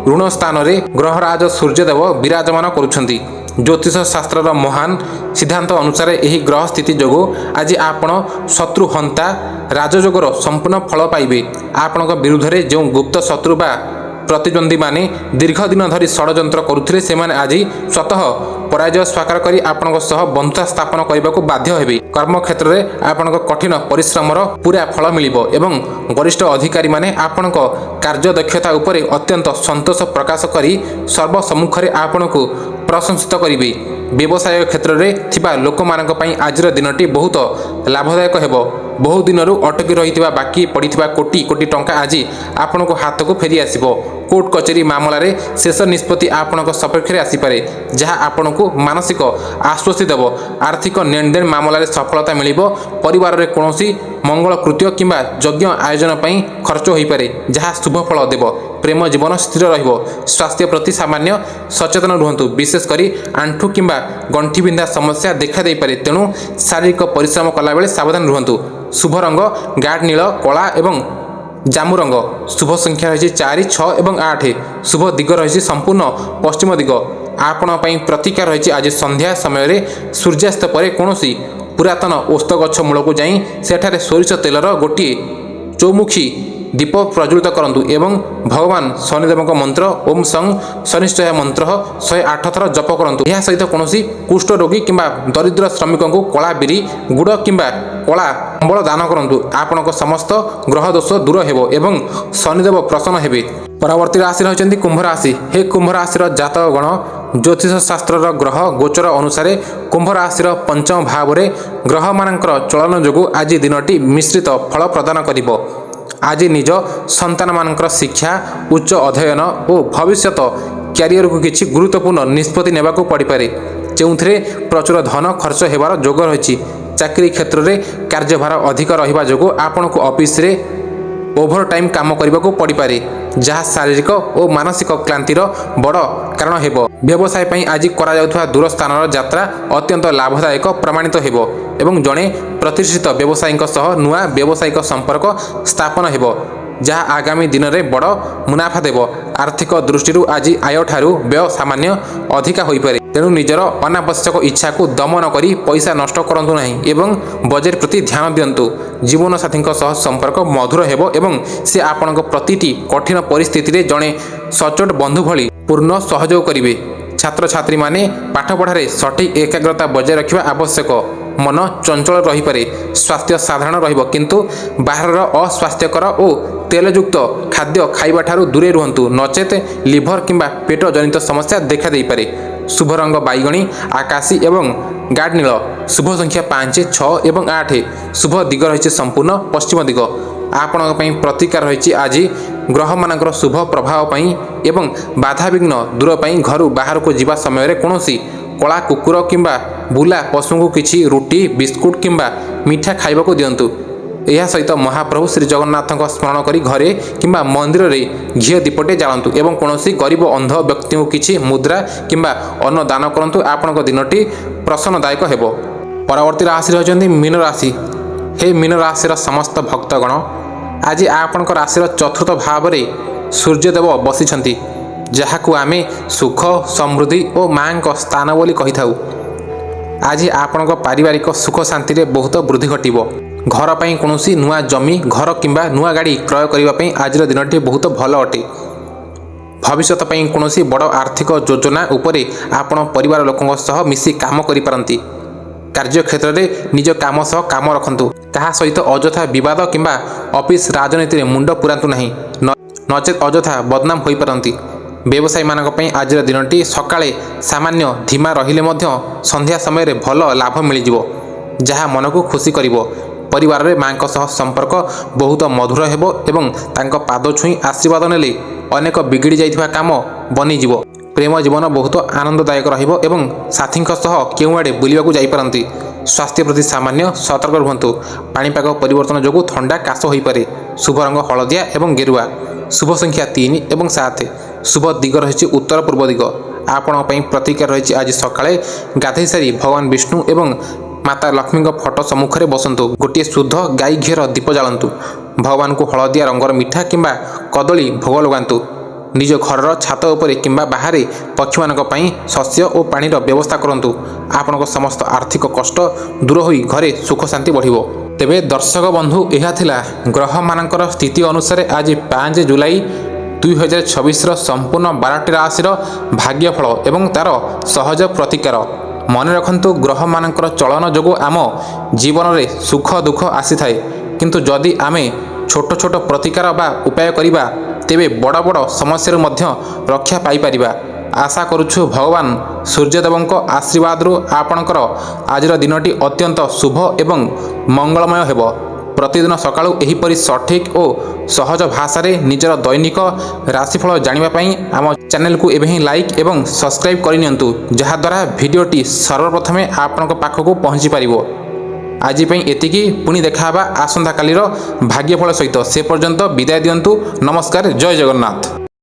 ଋଣ ସ୍ଥାନରେ ଗ୍ରହରାଜ ସୂର୍ଯ୍ୟଦେବ ବିରାଜମାନ କରୁଛନ୍ତି। ଜ୍ୟୋତିଷ ଶାସ୍ତ୍ରର ମହାନ ସିଦ୍ଧାନ୍ତ ଅନୁସାରେ ଏହି ଗ୍ରହ ସ୍ଥିତି ଯୋଗୁଁ ଆଜି ଆପଣ ଶତ୍ରୁ ହନ୍ତା ରାଜଯୋଗର ସମ୍ପୂର୍ଣ୍ଣ ଫଳ ପାଇବେ। ଆପଣଙ୍କ ବିରୁଦ୍ଧରେ ଯେଉଁ ଗୁପ୍ତ ଶତ୍ରୁ ବା ପ୍ରତିଦ୍ୱନ୍ଦ୍ୱୀମାନେ ଦୀର୍ଘ ଦିନ ଧରି ଷଡ଼ଯନ୍ତ୍ର କରୁଥିଲେ, ସେମାନେ ଆଜି ସ୍ୱତଃ ପରାଜୟ ସ୍ୱୀକାର କରି ଆପଣଙ୍କ ସହ ବନ୍ଧୁତା ସ୍ଥାପନ କରିବାକୁ ବାଧ୍ୟ ହେବେ। କର୍ମକ୍ଷେତ୍ରରେ ଆପଣଙ୍କ କଠିନ ପରିଶ୍ରମର ପୂରା ଫଳ ମିଳିବ ଏବଂ ବରିଷ୍ଠ ଅଧିକାରୀମାନେ ଆପଣଙ୍କ କାର୍ଯ୍ୟଦକ୍ଷତା ଉପରେ ଅତ୍ୟନ୍ତ ସନ୍ତୋଷ ପ୍ରକାଶ କରି ସର୍ବସମ୍ମୁଖରେ ଆପଣଙ୍କୁ ପ୍ରଶଂସିତ କରିବେ। ବ୍ୟବସାୟ କ୍ଷେତ୍ରରେ ଥିବା ଲୋକମାନଙ୍କ ପାଇଁ ଆଜିର ଦିନଟି ବହୁତ ଲାଭଦାୟକ ହେବ। ବହୁ ଦିନରୁ ଅଟକି ରହିଥିବା ବାକି ପଡ଼ିଥିବା କୋଟି କୋଟି ଟଙ୍କା ଆଜି ଆପଣଙ୍କ ହାତକୁ ଫେରିଆସିବ। କୋର୍ଟ କଚେରୀ ମାମଲାରେ ଶେଷ ନିଷ୍ପତ୍ତି ଆପଣଙ୍କ ସପକ୍ଷରେ ଆସିପାରେ, ଯାହା ଆପଣଙ୍କୁ ମାନସିକ ଆଶ୍ୱସ୍ତି ଦେବ। ଆର୍ଥିକ ନେଣଦେଣ ମାମଲାରେ ସଫଳତା ମିଳିବ। ପରିବାରରେ କୌଣସି ମଙ୍ଗଳ କୃତ୍ୟ କିମ୍ବା ଯଜ୍ଞ ଆୟୋଜନ ପାଇଁ ଖର୍ଚ୍ଚ ହୋଇପାରେ, ଯାହା ଶୁଭ ଫଳ ଦେବ। ପ୍ରେମ ଜୀବନ ସ୍ଥିର ରହିବ। ସ୍ୱାସ୍ଥ୍ୟ ପ୍ରତି ସାମାନ୍ୟ ସଚେତନ ରୁହନ୍ତୁ। ବିଶେଷ କରି ଆଣ୍ଠୁ କିମ୍ବା ଗଣ୍ଠି ବିନ୍ଧା ସମସ୍ୟା ଦେଖାଦେଇପାରେ, ତେଣୁ ଶାରୀରିକ ପରିଶ୍ରମ କଲାବେଳେ ସାବଧାନ ରୁହନ୍ତୁ। ଶୁଭ ରଙ୍ଗ ଗାଢ଼ ନୀଳ, କଳା ଏବଂ ଜାମୁ ରଙ୍ଗ। ଶୁଭ ସଂଖ୍ୟା ରହିଛି 4, 6 ଏବଂ 8। ଶୁଭ ଦିଗ ରହିଛି ସମ୍ପୂର୍ଣ୍ଣ ପଶ୍ଚିମ ଦିଗ। ଆପଣଙ୍କ ପାଇଁ ପ୍ରତିକାର ରହିଛି ଆଜି ସନ୍ଧ୍ୟା ସମୟରେ ସୂର୍ଯ୍ୟାସ୍ତ ପରେ କୌଣସି ପୁରାତନ ଓସ୍ତ ଗଛ ମୂଳକୁ ଯାଇ ସେଠାରେ ସୋରିଷ ତେଲର ଗୋଟିଏ ଚୌମୁଖୀ ଦୀପ ପ୍ରଜ୍ୱଳିତ କରନ୍ତୁ ଏବଂ ଭଗବାନ ଶନିଦେବଙ୍କ ମନ୍ତ୍ର ଓମ୍ ସଂ ଶନିଶ୍ଚୟ ମନ୍ତ୍ର 108 ଥର ଜପ କରନ୍ତୁ। ଏହା ସହିତ କୌଣସି କୁଷ୍ଠ ରୋଗୀ କିମ୍ବା ଦରିଦ୍ର ଶ୍ରମିକଙ୍କୁ କଳା ବିରି ଗୁଡ଼ କିମ୍ବା କଳା କମ୍ବଳ ଦାନ କରନ୍ତୁ। ଆପଣଙ୍କ ସମସ୍ତ ଗ୍ରହ ଦୋଷ ଦୂର ହେବ ଏବଂ ଶନିଦେବ ପ୍ରସନ୍ନ ହେବେ। ପରବର୍ତ୍ତୀ ରାଶି ରହିଛନ୍ତି କୁମ୍ଭ ରାଶି। ହେ କୁମ୍ଭ ରାଶିର ଜାତକ ଗଣ, ଜ୍ୟୋତିଷ ଶାସ୍ତ୍ରର ଗ୍ରହ ଗୋଚର ଅନୁସାରେ କୁମ୍ଭ ରାଶିର ପଞ୍ଚମ ଭାବରେ ଗ୍ରହମାନଙ୍କର ଚଳନ ଯୋଗୁଁ ଆଜି ଦିନଟି ମିଶ୍ରିତ ଫଳ ପ୍ରଦାନ କରିବ। ଆଜି ନିଜ ସନ୍ତାନମାନଙ୍କର ଶିକ୍ଷା, ଉଚ୍ଚ ଅଧ୍ୟୟନ ଓ ଭବିଷ୍ୟତ କ୍ୟାରିୟରକୁ କିଛି ଗୁରୁତ୍ୱପୂର୍ଣ୍ଣ ନିଷ୍ପତ୍ତି ନେବାକୁ ପଡ଼ିପାରେ, ଯେଉଁଥିରେ ପ୍ରଚୁର ଧନ ଖର୍ଚ୍ଚ ହେବାର ଯୋଗ ରହିଛି। ଚାକିରି କ୍ଷେତ୍ରରେ କାର୍ଯ୍ୟଭାର ଅଧିକ ରହିବା ଯୋଗୁଁ ଆପଣଙ୍କୁ ଅଫିସରେ ଓଭର ଟାଇମ୍ କାମ କରିବାକୁ ପଡ଼ିପାରେ, ଯାହା ଶାରୀରିକ ଓ ମାନସିକ କ୍ଳାନ୍ତିର ବଡ଼ କାରଣ ହେବ। ବ୍ୟବସାୟ ପାଇଁ ଆଜି କରାଯାଉଥିବା ଦୂର ସ୍ଥାନର ଯାତ୍ରା ଅତ୍ୟନ୍ତ ଲାଭଦାୟକ ପ୍ରମାଣିତ ହେବ ଏବଂ ଜଣେ ପ୍ରତିଷ୍ଠିତ ବ୍ୟବସାୟୀଙ୍କ ସହ ନୂଆ ବ୍ୟବସାୟିକ ସମ୍ପର୍କ ସ୍ଥାପନ ହେବ, ଯାହା ଆଗାମୀ ଦିନରେ ବଡ଼ ମୁନାଫା ଦେବ। ଆର୍ଥିକ ଦୃଷ୍ଟିରୁ ଆଜି ଆୟଠାରୁ ବ୍ୟୟ ସାମାନ୍ୟ ଅଧିକା ହୋଇପାରେ, ତେଣୁ ନିଜର ଅନାବଶ୍ୟକ ଇଚ୍ଛାକୁ ଦମନ କରି ପଇସା ନଷ୍ଟ କରନ୍ତୁ ନାହିଁ ଏବଂ ବଜେଟ୍ ପ୍ରତି ଧ୍ୟାନ ଦିଅନ୍ତୁ। ଜୀବନସାଥୀଙ୍କ ସହ ସମ୍ପର୍କ ମଧୁର ହେବ ଏବଂ ସେ ଆପଣଙ୍କ ପ୍ରତିଟି କଠିନ ପରିସ୍ଥିତିରେ ଜଣେ ସଚ୍ଚୋଟ ବନ୍ଧୁ ଭଳି ପୂର୍ଣ୍ଣ ସହଯୋଗ କରିବେ। ଛାତ୍ରଛାତ୍ରୀମାନେ ପାଠପଢ଼ାରେ ସଠିକ୍ ଏକାଗ୍ରତା ବଜାୟ ରଖିବା ଆବଶ୍ୟକ। ମନ ଚଞ୍ଚଳ ରହିପାରେ, ସ୍ୱାସ୍ଥ୍ୟ ସାଧାରଣ ରହିବ, କିନ୍ତୁ ବାହାରର ଅସ୍ୱାସ୍ଥ୍ୟକର ଓ ତେଲଯୁକ୍ତ ଖାଦ୍ୟ ଖାଇବାଠାରୁ ଦୂରେଇ ରୁହନ୍ତୁ, ନଚେତ୍ ଲିଭର କିମ୍ବା ପେଟ ଜନିତ ସମସ୍ୟା ଦେଖାଦେଇପାରେ। ଶୁଭ ରଙ୍ଗ ବାଇଗଣୀ, ଆକାଶୀ ଏବଂ ଗାଢ଼ ନୀଳ। ଶୁଭ ସଂଖ୍ୟା 5, 6 ଏବଂ 8। ଶୁଭ ଦିଗ ରହିଛି ସମ୍ପୂର୍ଣ୍ଣ ପଶ୍ଚିମ ଦିଗ। ଆପଣଙ୍କ ପାଇଁ ପ୍ରତିକାର ରହିଛି ଆଜି ଗ୍ରହମାନଙ୍କର ଶୁଭ ପ୍ରଭାବ ପାଇଁ ଏବଂ ବାଧାବିଘ୍ନ ଦୂର ପାଇଁ ଘରୁ ବାହାରକୁ ଯିବା ସମୟରେ କୌଣସି କଳା କୁକୁର କିମ୍ବା ବୁଲା ପଶୁଙ୍କୁ କିଛି ରୁଟି, ବିସ୍କୁଟ କିମ୍ବା ମିଠା ଖାଇବାକୁ ଦିଅନ୍ତୁ। ଏହା ସହିତ ମହାପ୍ରଭୁ ଶ୍ରୀ ଜଗନ୍ନାଥଙ୍କ ସ୍ମରଣ କରି ଘରେ କିମ୍ବା ମନ୍ଦିରରେ ଘିଅ ଦୀପଟେ ଜାଳନ୍ତୁ ଏବଂ କୌଣସି ଗରିବ ଅନ୍ଧ ବ୍ୟକ୍ତିଙ୍କୁ କିଛି ମୁଦ୍ରା କିମ୍ବା ଅନ୍ନ ଦାନ କରନ୍ତୁ। ଆପଣଙ୍କ ଦିନଟି ପ୍ରସନ୍ନଦାୟକ ହେବ। ପରବର୍ତ୍ତୀ ରାଶି ରହିଛନ୍ତି ମୀନ ରାଶି। ହେ ମୀନ ରାଶିର ସମସ୍ତ ଭକ୍ତଗଣ, ଆଜି ଆପଣଙ୍କ ରାଶିର ଚତୁର୍ଥ ଭାବରେ ସୂର୍ଯ୍ୟଦେବ ବସିଛନ୍ତି, ଯାହାକୁ ଆମେ ସୁଖ, ସମୃଦ୍ଧି ଓ ମାଙ୍କ ସ୍ଥାନ ବୋଲି କହିଥାଉ। ଆଜି ଆପଣଙ୍କ ପାରିବାରିକ ସୁଖ ଶାନ୍ତିରେ ବହୁତ ବୃଦ୍ଧି ଘଟିବ। ଘର ପାଇଁ କୌଣସି ନୂଆ ଜମି, ଘର କିମ୍ବା ନୂଆ ଗାଡ଼ି କ୍ରୟ କରିବା ପାଇଁ ଆଜିର ଦିନଟି ବହୁତ ଭଲ ଅଟେ। ଭବିଷ୍ୟତ ପାଇଁ କୌଣସି ବଡ଼ ଆର୍ଥିକ ଯୋଜନା ଉପରେ ଆପଣ ପରିବାର ଲୋକଙ୍କ ସହ ମିଶି କାମ କରିପାରନ୍ତି। କାର୍ଯ୍ୟକ୍ଷେତ୍ରରେ ନିଜ କାମ ସହ କାମ ରଖନ୍ତୁ। କାହା ସହିତ ଅଯଥା ବିବାଦ କିମ୍ବା ଅଫିସ ରାଜନୀତିରେ ମୁଣ୍ଡ ପୁରାନ୍ତୁ ନାହିଁ, ନଚେତ୍ ଅଯଥା ବଦନାମ ହୋଇପାରନ୍ତି। ବ୍ୟବସାୟୀମାନଙ୍କ ପାଇଁ ଆଜିର ଦିନଟି ସକାଳେ ସାମାନ୍ୟ ଧିମା ରହିଲେ ମଧ୍ୟ ସନ୍ଧ୍ୟା ସମୟରେ ଭଲ ଲାଭ ମିଳିଯିବ, ଯାହା ମନକୁ ଖୁସି କରିବ। ପରିବାରରେ ମାଙ୍କ ସହ ସମ୍ପର୍କ ବହୁତ ମଧୁର ହେବ ଏବଂ ତାଙ୍କ ପାଦ ଛୁଇଁ ଆଶୀର୍ବାଦ ନେଲେ ଅନେକ ବିଗିଡ଼ି ଯାଇଥିବା କାମ ବନିଯିବ। ପ୍ରେମ ଜୀବନ ବହୁତ ଆନନ୍ଦଦାୟକ ରହିବ ଏବଂ ସାଥୀଙ୍କ ସହ କେଉଁଆଡ଼େ ବୁଲିବାକୁ ଯାଇପାରନ୍ତି। ସ୍ୱାସ୍ଥ୍ୟ ପ୍ରତି ସାମାନ୍ୟ ସତର୍କ ରୁହନ୍ତୁ। ପାଣିପାଗ ପରିବର୍ତ୍ତନ ଯୋଗୁଁ ଥଣ୍ଡା କାଶ ହୋଇପାରେ। ଶୁଭ ରଙ୍ଗ ହଳଦିଆ ଏବଂ ଗେରୁଆ। ଶୁଭ ସଂଖ୍ୟା 3 ଏବଂ 7। ଶୁଭ ଦିଗ ରହିଛି ଉତ୍ତର ପୂର୍ବ ଦିଗ। ଆପଣଙ୍କ ପାଇଁ ପ୍ରତିକାର ରହିଛି ଆଜି ସକାଳେ ଗାଧୋଇ ସାରି ଭଗବାନ ବିଷ୍ଣୁ ଏବଂ ମାତା ଲକ୍ଷ୍ମୀଙ୍କ ଫଟୋ ସମ୍ମୁଖରେ ବସନ୍ତୁ। ଗୋଟିଏ ଶୁଦ୍ଧ ଗାଈ ଘିଅର ଦୀପ ଜାଳନ୍ତୁ। ଭଗବାନଙ୍କୁ ହଳଦିଆ ରଙ୍ଗର ମିଠା କିମ୍ବା କଦଳୀ ଭୋଗ ଲଗାନ୍ତୁ। ନିଜ ଘରର ଛାତ ଉପରେ କିମ୍ବା ବାହାରେ ପକ୍ଷୀମାନଙ୍କ ପାଇଁ ଶସ୍ୟ ଓ ପାଣିର ବ୍ୟବସ୍ଥା କରନ୍ତୁ। ଆପଣଙ୍କ ସମସ୍ତ ଆର୍ଥିକ କଷ୍ଟ ଦୂର ହୋଇ ଘରେ ସୁଖ ଶାନ୍ତି ବଢ଼ିବ। ତେବେ ଦର୍ଶକ ବନ୍ଧୁ, ଏହା ଥିଲା ଗ୍ରହମାନଙ୍କର ସ୍ଥିତି ଅନୁସାରେ ଆଜି 5 ଜୁଲାଇ 2026ର ସମ୍ପୂର୍ଣ୍ଣ 12ଟି ରାଶିର ଭାଗ୍ୟଫଳ ଏବଂ ତା'ର ସହଜ ପ୍ରତିକାର। ମନେ ରଖନ୍ତୁ, ଗ୍ରହମାନଙ୍କର ଚଳନ ଯୋଗୁଁ ଆମ ଜୀବନରେ ସୁଖ ଦୁଃଖ ଆସିଥାଏ, କିନ୍ତୁ ଯଦି ଆମେ ଛୋଟ ଛୋଟ ପ୍ରତିକାର ବା ଉପାୟ କରିବା, ତେବେ ବଡ଼ ବଡ଼ ସମସ୍ୟାରୁ ମଧ୍ୟ ରକ୍ଷା ପାଇପାରିବା। ଆଶା କରୁଛୁ ଭଗବାନ ସୂର୍ଯ୍ୟଦେବଙ୍କ ଆଶୀର୍ବାଦରୁ ଆପଣଙ୍କର ଆଜିର ଦିନଟି ଅତ୍ୟନ୍ତ ଶୁଭ ଏବଂ ମଙ୍ଗଳମୟ ହେବ। ପ୍ରତିଦିନ ସକାଳୁ ଏହିପରି ସଠିକ୍ ଓ ସହଜ ଭାଷାରେ ନିଜର ଦୈନିକ ରାଶିଫଳ ଜାଣିବା ପାଇଁ ଆମ ଚ୍ୟାନେଲକୁ ଏବେ ହିଁ ଲାଇକ୍ ଏବଂ ସବସ୍କ୍ରାଇବ୍ କରିନିଅନ୍ତୁ, ଯାହାଦ୍ୱାରା ଭିଡ଼ିଓଟି ସର୍ବପ୍ରଥମେ ଆପଣଙ୍କ ପାଖକୁ ପହଞ୍ଚିପାରିବ। ଆଜି ପାଇଁ ଏତିକି। ପୁଣି ଦେଖାହେବା ଆସନ୍ତାକାଲିର ଭାଗ୍ୟଫଳ ସହିତ। ସେ ପର୍ଯ୍ୟନ୍ତ ବିଦାୟ ଦିଅନ୍ତୁ। ନମସ୍କାର। ଜୟ ଜଗନ୍ନାଥ।